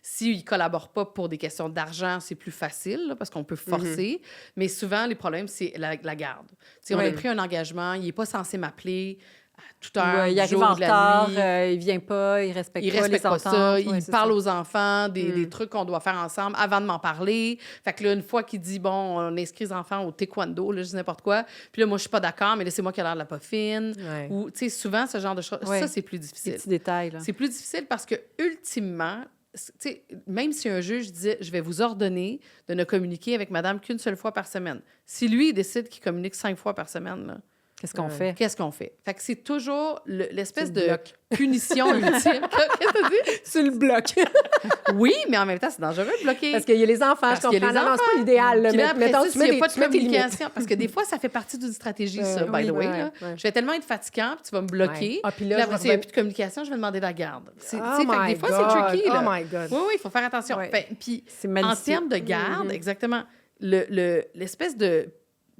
s'ils ne collaborent pas pour des questions d'argent, c'est plus facile là, parce qu'on peut forcer. Mais souvent, les problèmes, c'est la garde. Tu sais, On a Ouais. pris un engagement, il n'est pas censé m'appeler à toute Ou, heure, il du arrive jour, en de la retard, nuit. il vient pas, il respecte Il pas respecte les pas ententes. ça, Ouais, il c'est parle ça. aux enfants des trucs qu'on doit faire ensemble avant de m'en parler. Fait que là, une fois qu'il dit, bon, on inscrit les enfants au taekwondo, là, je dis n'importe quoi, puis là, moi, je suis pas d'accord, mais là, c'est moi qui ai l'air de la pas fine. Ouais. Ou, tu sais, souvent, ce genre de choses, Ouais. ça, c'est plus Des difficile. petits détails, là. C'est plus difficile parce que, ultimement, tu sais, même si un juge disait, je vais vous ordonner de ne communiquer avec madame qu'une seule fois par semaine, si lui, il décide qu'il communique 5 fois par semaine, là, Qu'est-ce qu'on Ouais. fait? qu'est-ce qu'on fait? Fait que c'est toujours l'espèce Tu de le bloques. punition ultime. Qu'est-ce que t'as dit? Tu le bloques. Oui, mais en même temps, c'est dangereux de bloquer. Parce qu'il y a les enfants, Parce je qu'il y a comprends. les Non, c'est pas l'idéal. là, Puis là, mais après mettons, ça, tu mets s'il n'y a pas de tes limites. communication, parce que des fois, ça fait partie d'une stratégie, ça, by oui, the way. ouais, là. ouais. Je vais tellement être fatigant, puis tu vas me bloquer. Ouais. Ah, puis Puis là, là, je après, vais s'il n'y a reven- plus de communication, je vais demander de la garde. Oh Fait que des my fois, c'est God. tricky. Là. Oh my God. Oui, oui, il faut faire attention. Ouais. Puis, C'est en malicieux. termes de garde, exactement, l'espèce de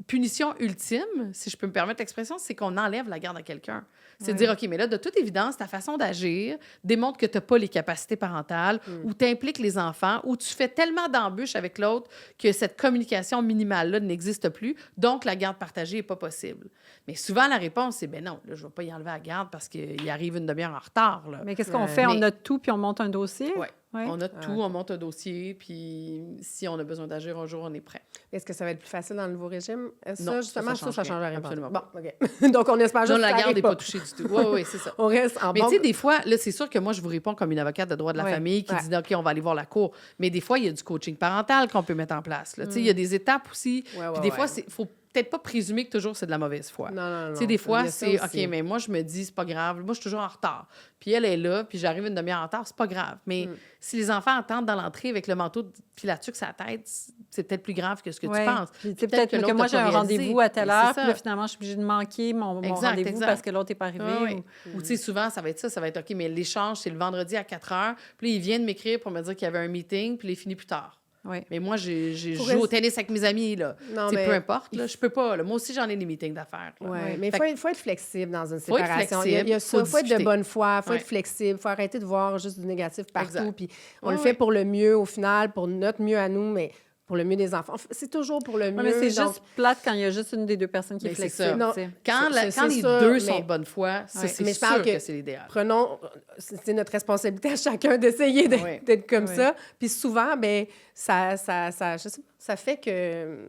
punition ultime, si je peux me permettre l'expression, c'est qu'on enlève la garde à quelqu'un. C'est de dire, OK, mais là, de toute évidence, ta façon d'agir démontre que tu n'as pas les capacités parentales ou tu impliques les enfants ou tu fais tellement d'embûches avec l'autre que cette communication minimale-là n'existe plus, donc la garde partagée n'est pas possible. Mais souvent, la réponse, c'est, ben non, là, je ne vais pas y enlever la garde parce qu'il arrive une demi-heure en retard. Là. Mais qu'est-ce qu'on fait? Mais- On note tout, puis on monte un dossier? Ouais. Ouais. On a tout, on monte un dossier, puis si on a besoin d'agir un jour, on est prêt. Est-ce que ça va être plus facile dans le nouveau régime? Ça, Non, justement, ça ça change change rien. rien. Absolument Bon, OK. Donc, on espère juste Non, que la ça garde arrive n'est pas touchée du tout. Oui, oui, c'est ça. On reste en Mais bon... tu sais, des fois, là, c'est sûr que moi, je vous réponds comme une avocate de droit de la Ouais, famille qui ouais. dit, OK, on va aller voir la cour. Mais des fois, il y a du coaching parental qu'on peut mettre en place. là. Tu sais, il y a des étapes aussi. Ouais, ouais, Puis des fois, ouais. il faut peut-être pas présumer que toujours c'est de la mauvaise foi. Non, non, non. Tu sais, des Il fois, y a ça c'est aussi. OK, mais moi, je me dis, c'est pas grave. Moi, je suis toujours en retard. Puis elle est là, puis j'arrive une demi-heure en retard, c'est pas grave. Mais si les enfants attendent dans l'entrée avec le manteau puis la tuque sur la tête, c'est peut-être plus grave que ce que Ouais. tu penses. Puis, tu sais, Peut-être peut-être que que, l'autre moi, a j'ai pas un réalisé. rendez-vous à telle Mais heure, c'est puis ça. là, finalement, je suis obligée de manquer mon Exact, rendez-vous exact. parce que l'autre n'est pas arrivé. Oui, oui. Ou tu sais, souvent, ça va être ça. Ça va être OK, mais l'échange, c'est le vendredi à 4 heures. Puis là, il vient de m'écrire pour me dire qu'il y avait un meeting, puis il est fini plus tard. Oui. Mais moi, j'ai Faut joué au rester- tennis avec mes amis, là. Non, Tu sais, mais- peu importe, là, je peux pas. Là. Moi aussi, j'en ai des meetings d'affaires. là. Oui, Ouais. mais Fait il faut être flexible dans une Faut être séparation. Il y a flexible, ça. Il faut être de discuter. bonne foi, il faut Ouais. être flexible, il faut arrêter de voir juste du négatif partout. Exact. Puis on Ouais, le fait ouais. pour le mieux au final, pour notre mieux à nous, mais pour le mieux des enfants. C'est toujours pour le mieux. Ouais, mais c'est donc- juste plate quand il y a juste une des deux personnes qui est Mais c'est flexible. ça. tu sais. Quand les sûr, deux mais- sont de bonne foi, ça, Ouais. c'est Mais je sûr parle que que- c'est l'idéal. Prenons, c'est notre responsabilité à chacun d'essayer Ouais. d'être comme Ouais. ça. Puis souvent, ben ça, je sais pas, ça fait que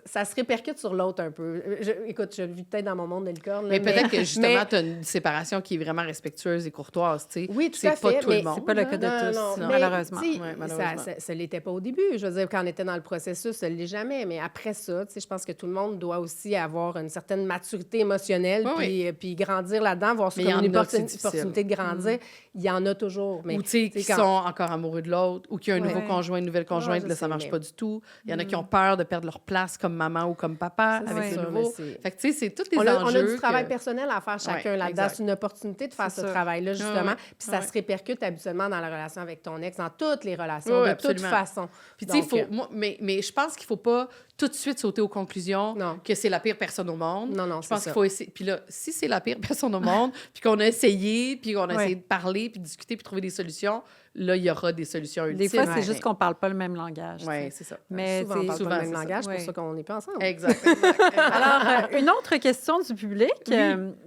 ça se répercute sur l'autre un peu. Écoute, je le vis peut-être dans mon monde de licorne. là, Mais peut-être que justement, mais- tu as une séparation qui est vraiment respectueuse et courtoise, tu sais. Oui, tout c'est à pas fait, tout mais le monde. c'est pas le cas de là. tous, non. mais, malheureusement. tu sais, Ouais, malheureusement. ça l'était pas au début. Je veux dire, quand on était dans le processus, ça ne l'est jamais. Mais après ça, tu sais, je pense que tout le monde doit aussi avoir une certaine maturité émotionnelle, Oui, puis grandir là-dedans, voir ça Mais il y comme une en a que c'est difficile. opportunité de grandir. Il y en a toujours. Mais Ou tu sais, qui quand- sont encore amoureux de l'autre, ou qui ont un nouveau Ouais. conjoint, une nouvelle conjointe, je là, ça sais, marche mais- pas du tout. Il y en a qui ont peur de perdre leur place comme maman ou comme papa C'est avec ça, le mais nouveau. c'est- Fait que tu sais, c'est tous les on enjeux. a du travail que- personnel à faire chacun Ouais, là-dedans. exact. C'est une opportunité de faire C'est ce ça. travail-là, justement. ouais. Puis ça Ouais. se répercute habituellement dans la relation avec ton ex, dans toutes les relations, Ouais, de toute absolument. façon. Puis, tu sais, Donc, faut, mais je pense qu'il faut pas tout de suite sauter aux conclusions Non. que c'est la pire personne au monde. Non, non, Je c'est pense ça. qu'il faut essayer. Puis là, si c'est la pire personne au monde, puis qu'on a essayé, puis qu'on a Ouais. essayé de parler, puis de discuter, puis de trouver des solutions, là, il y aura des solutions ultimes. Des fois, c'est Ouais. juste qu'on parle pas le même langage. tu Oui, sais. c'est ça. Mais souvent, on c'est- parle souvent, pas le c'est même ça. langage, c'est Ouais. pour ça qu'on n'est pas ensemble. Exact. exact. Alors, une autre question du public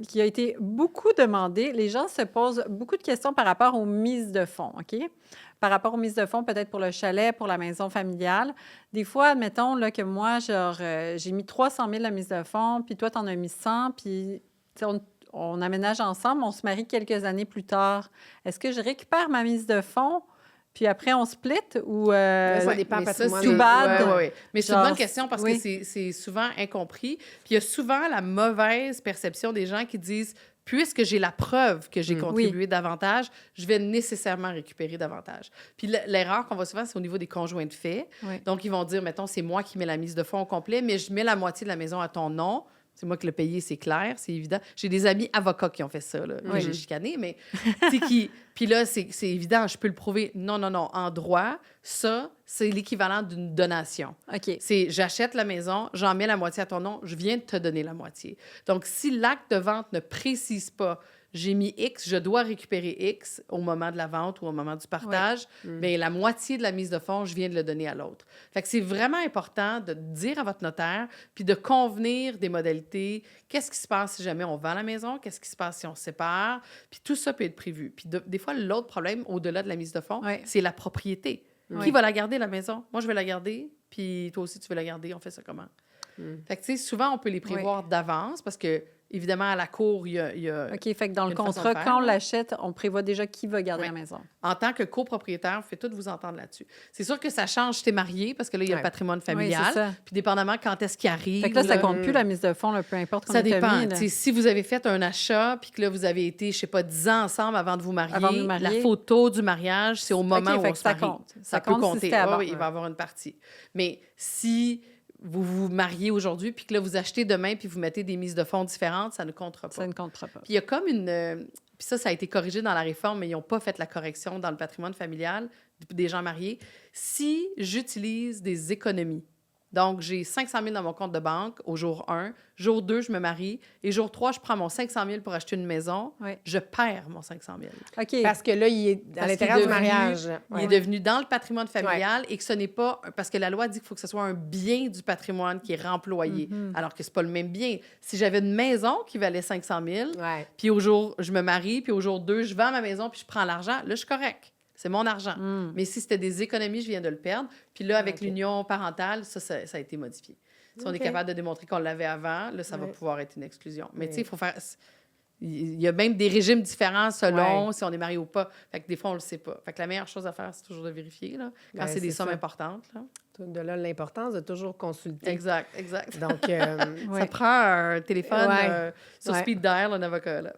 qui a été beaucoup demandée. Les gens se posent beaucoup de questions par rapport aux mises de fonds, OK? par rapport aux mises de fonds, peut-être pour le chalet, pour la maison familiale. Des fois, admettons là, que moi, j'ai mis 300 000 de mise de fonds, puis toi, tu en as mis 100, puis tu sais, on aménage ensemble, on se marie quelques années plus tard. Est-ce que je récupère ma mise de fonds, puis après, on split ou... Ça dépend mais ça, patrimoine. too bad. Ouais. Mais c'est une Genre, bonne question parce oui. que c'est souvent incompris. Puis il y a souvent la mauvaise perception des gens qui disent puisque j'ai la preuve que j'ai contribué davantage, je vais nécessairement récupérer davantage. Puis l'erreur qu'on voit souvent, c'est au niveau des conjoints de fait. Oui. Donc, ils vont dire, mettons, c'est moi qui mets la mise de fonds au complet, mais je mets la moitié de la maison à ton nom. C'est moi qui l'ai payé, c'est clair, c'est évident. J'ai des amis avocats qui ont fait ça, là, que j'ai chicané, mais tu sais, puis là, c'est évident, je peux le prouver. Non. En droit, ça, c'est l'équivalent d'une donation. OK. C'est j'achète la maison, j'en mets la moitié à ton nom, je viens de te donner la moitié. Donc, si l'acte de vente ne précise pas j'ai mis X, je dois récupérer X au moment de la vente ou au moment du partage, bien, la moitié de la mise de fonds, je viens de le donner à l'autre. Fait que c'est vraiment important de dire à votre notaire puis de convenir des modalités. Qu'est-ce qui se passe si jamais on vend la maison? Qu'est-ce qui se passe si on se sépare? Puis tout ça peut être prévu. Puis des fois, l'autre problème, au-delà de la mise de fonds, c'est la propriété. Qui va la garder, la maison? Moi, je vais la garder, puis toi aussi, tu veux la garder. On fait ça comment? Fait que, tu sais, souvent, on peut les prévoir d'avance parce que, évidemment, à la cour, il y a OK, fait que dans le une façon contrat, de faire, quand on là. l'achète, on prévoit déjà qui va garder la maison. En tant que copropriétaire, vous faites tout vous entendre là-dessus. C'est sûr que ça change si t'es marié, parce que là, il y a le patrimoine familial. Oui, c'est ça. Puis dépendamment quand est-ce qu'il arrive. Fait que là, ça compte plus la mise de fonds, là, peu importe Ça combien t'as dépend. mis, là. Tu sais, si vous avez fait un achat, puis que là, vous avez été, je sais pas, 10 ans ensemble avant de vous marier, Avant de vous marier. la photo du mariage, c'est au moment OK, où fait on que se ça marie. compte. Ça Ça peut compte si compter. c'était avant. Oui, il va y avoir une partie. Mais si vous vous mariez aujourd'hui, puis que là, vous achetez demain, puis vous mettez des mises de fonds différentes, ça ne comptera pas. Ça ne comptera pas. Puis il y a comme une... puis ça a été corrigé dans la réforme, mais ils n'ont pas fait la correction dans le patrimoine familial des gens mariés. Si j'utilise des économies, donc j'ai 500 000 dans mon compte de banque au jour 1, jour 2, je me marie, et jour 3, je prends mon 500 000 pour acheter une maison, je perds mon 500 000. OK. Parce que là, il est à l'intérieur du mariage. Il est devenu dans le patrimoine familial et que ce n'est pas... Parce que la loi dit qu'il faut que ce soit un bien du patrimoine qui est remployé, alors que c'est pas le même bien. Si j'avais une maison qui valait 500 000, puis au jour, je me marie, puis au jour 2, je vends ma maison, puis je prends l'argent, là, je suis correct. C'est mon argent. Mais si c'était des économies, je viens de le perdre. Puis là, avec l'union parentale, ça a été modifié. Si on est capable de démontrer qu'on l'avait avant, là, ça va pouvoir être une exclusion. Mais tu sais, il faut faire... Il y a même des régimes différents selon si on est marié ou pas. Fait que des fois, on le sait pas. Fait que la meilleure chose à faire, c'est toujours de vérifier, là, quand c'est des sommes importantes. Là. De là, l'importance de toujours consulter. Exact. Donc, ça prend un téléphone sur speed dial, un avocat, là.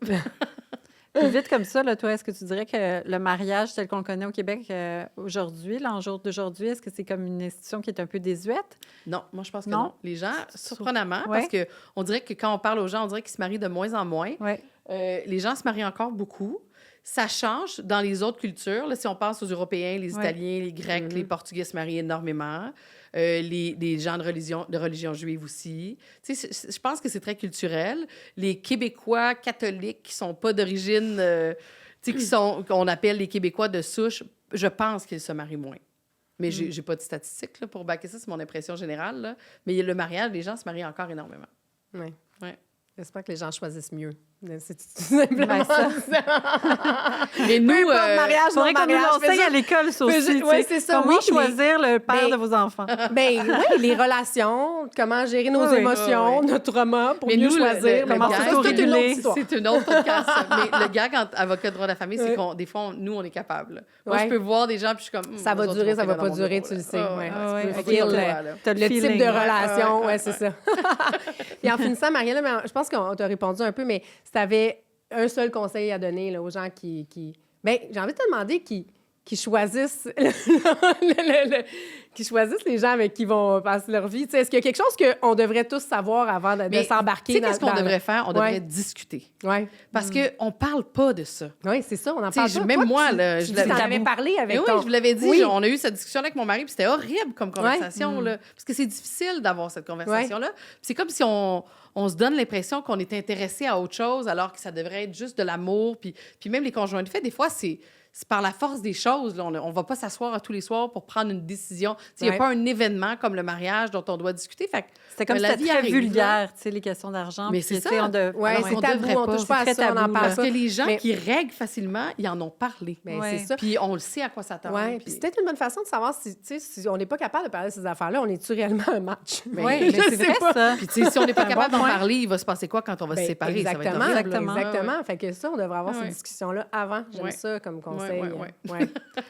Puis vite comme ça, là, toi, est-ce que tu dirais que le mariage tel qu'on le connaît au Québec aujourd'hui, là, en jour d'aujourd'hui, est-ce que c'est comme une institution qui est un peu désuète? Non, moi, je pense que non. Les gens, surprenamment, Ouais. parce qu'on dirait que quand on parle aux gens, on dirait qu'ils se marient de moins en moins. Ouais. Les gens se marient encore beaucoup. Ça change dans les autres cultures. Là, si on pense aux Européens, les Italiens, les Grecs, les Portugais se marient énormément. Les gens de religion juive aussi. Tu sais, je pense que c'est très culturel. Les Québécois catholiques qui sont pas d'origine, tu sais, qu'on appelle les Québécois de souche, je pense qu'ils se marient moins. Mais j'ai pas de statistiques là, pour backer ça, c'est mon impression générale. Là. Mais le mariage, les gens se marient encore énormément. Oui. Ouais. J'espère que les gens choisissent mieux. C'est tout simplement ça. Et nous, Peu importe, mariage, faudrait non qu'on nous mariage. l'enseigne à l'école, ça aussi. Oui, c'est ça. Comment Oui, choisir le père mais- de vos enfants? Ben oui, les relations, comment gérer nos émotions, notre trauma pour mais mieux nous, choisir. le comment gag- c'est toute une autre s'autoréguler. histoire. C'est une autre podcast. Mais le gag entre avocat de droit de la famille, c'est qu'on des fois, nous, on est capable. là. Moi, Ouais. je peux voir des gens, puis je suis comme... Ça va eux autres, durer, ils vont ça va finir pas dans mon durer, bureau, tu là. le sais. Ah, Ouais. Ah ouais, Tu peux ok, feel toi, le- là. T'as le le type feeling, de ouais. relation, c'est ça. Et en finissant, Marielle, mais je pense qu'on t'a répondu un peu, mais si tu avais un seul conseil à donner là, aux gens qui... Bien, j'ai envie de te demander qui choisissent qui choisissent les gens avec qui vont passer leur vie. Tu sais, est-ce qu'il y a quelque chose qu'on devrait tous savoir avant de Mais s'embarquer tu sais, qu'est-ce qu'on devrait faire? On devrait Ouais. discuter. Oui, Parce qu'on parle pas de ça. c'est ça, on en Tu sais, parle pas. même Toi, moi, tu- là, tu je dis l'avais- que t'en avais parlé avec Mais oui, ton... je vous l'avais dit, Oui. on a eu cette discussion avec mon mari, puis c'était horrible comme conversation, là, parce que c'est difficile d'avoir cette conversation-là. Puis c'est comme si on on se donne l'impression qu'on est intéressé à autre chose alors que ça devrait être juste de l'amour. Puis même les conjoints de fait, des fois, c'est par la force des choses. Là. On ne va pas s'asseoir tous les soirs pour prendre une décision. Il n'y a pas un événement comme le mariage dont on doit discuter. Fait que, C'était comme la c'était vie très arrive, vulgaire, tu sais, les questions d'argent. Mais puis, c'est tu sais, ça. on de- Oui, alors c'est qu'on tabou, devrait on pas. touche pas à C'est ça, on très n'en tabou, parle Parce pas. que les gens Mais- qui règlent facilement, ils en ont parlé. Ben, Ouais. c'est ça. Puis on le sait à quoi s'attendre. Oui, puis- puis c'est peut-être une bonne façon de savoir si, tu sais, si on n'est pas capable de parler de ces affaires-là, on est-tu réellement un match? Ben, Oui, je mais c'est sais vrai, pas. ça. Puis, tu sais, si on n'est pas C'est un capable bon d'en point. parler, il va se passer quoi quand on va se Ben, séparer? Ça va être exactement, horrible. Exactement. exactement. Fait que ça, on devrait avoir Ouais. ces discussions-là avant. J'aime Ouais. ça comme conseil. Ouais, ouais, Ouais.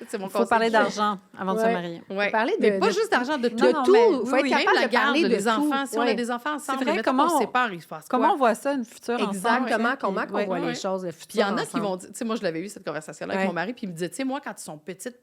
C'est mon Il faut conseil parler du jour. d'argent avant de se Ouais. marier. Ouais. Parler Mais de- pas de- juste d'argent, de tout. De non, tout. mais- Il faut oui, être oui, capable Même la de parler garde, de les tout. enfants. Si on a Ouais. des enfants ensemble, vrai, mettons comment qu'on on- se sépare, il se passe Comment quoi? on voit ça, une future ensemble? Exactement, tu sais, comment puis- qu'on ouais. voit les ouais. choses, le Puis futur il y en a qui ensemble. vont dire, tu sais, moi, je l'avais eu cette conversation-là avec Ouais. mon mari, puis il me disait, tu sais, moi, quand ils sont petites,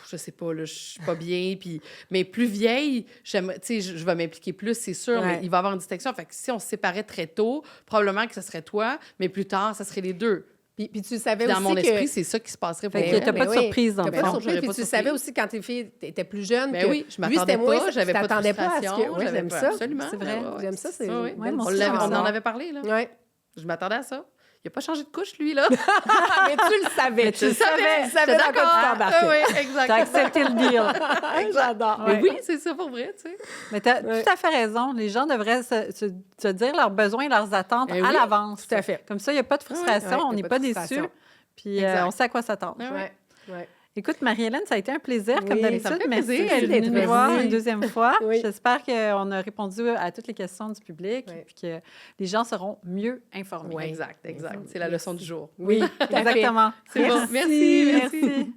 je sais pas, là, je suis pas bien, puis... Mais plus vieille, tu sais, je vais m'impliquer plus, c'est sûr, mais Ouais. il va y avoir une distinction. Fait que si on se séparait très tôt, probablement que ce serait toi, mais plus tard, ça serait les deux. Puis tu savais Puis aussi dans mon que... esprit, c'est ça qui se passerait pour Fait que elle. t'as pas de oui, surprise, dans t'as le pas de fond. surprise. J'aurais Puis pas tu de savais surprise. aussi quand tes filles étaient plus jeunes Ben que oui, je lui, m'attendais c'était moins, pas, j'avais pas de t'attendais pas à ce que... frustration, Oui, j'avais j'aime pas- ça. absolument. C'est vrai. Ouais, ouais. J'aime ça, c'est... Ouais, ouais. une Ouais, belle moi On, aussi, discussion. on en avait parlé, là. Ouais. Je m'attendais à ça. Il n'a pas changé de couche, lui, là. Mais tu le savais. Tu le savais. Tu savais dans quoi tu t'embarquais. Oui, exact. T'as accepté le deal. J'adore. Mais Ouais. oui, c'est ça pour vrai, tu sais. Mais tu as Ouais. tout à fait raison. Les gens devraient se dire leurs besoins et leurs attentes Eh à oui, l'avance. tout à fait. Comme ça, il n'y a pas de frustration, Ouais, ouais, on y a n'est pas pas de déçus. frustration. Puis Exact. on sait à quoi s'attendre. Ouais. Ouais. Ouais. Écoute, Marie-Hélène, ça a été un plaisir, comme Oui, ça me d'habitude. fait Merci plaisir d'être d'être venue nous voir venue. une deuxième fois. Oui. J'espère qu'on a répondu à toutes les questions du public Oui. et que les gens seront mieux informés. Oui. Exact, exact. C'est la leçon du jour. Oui, tout à fait. Exactement. C'est bon. Merci, merci. Merci.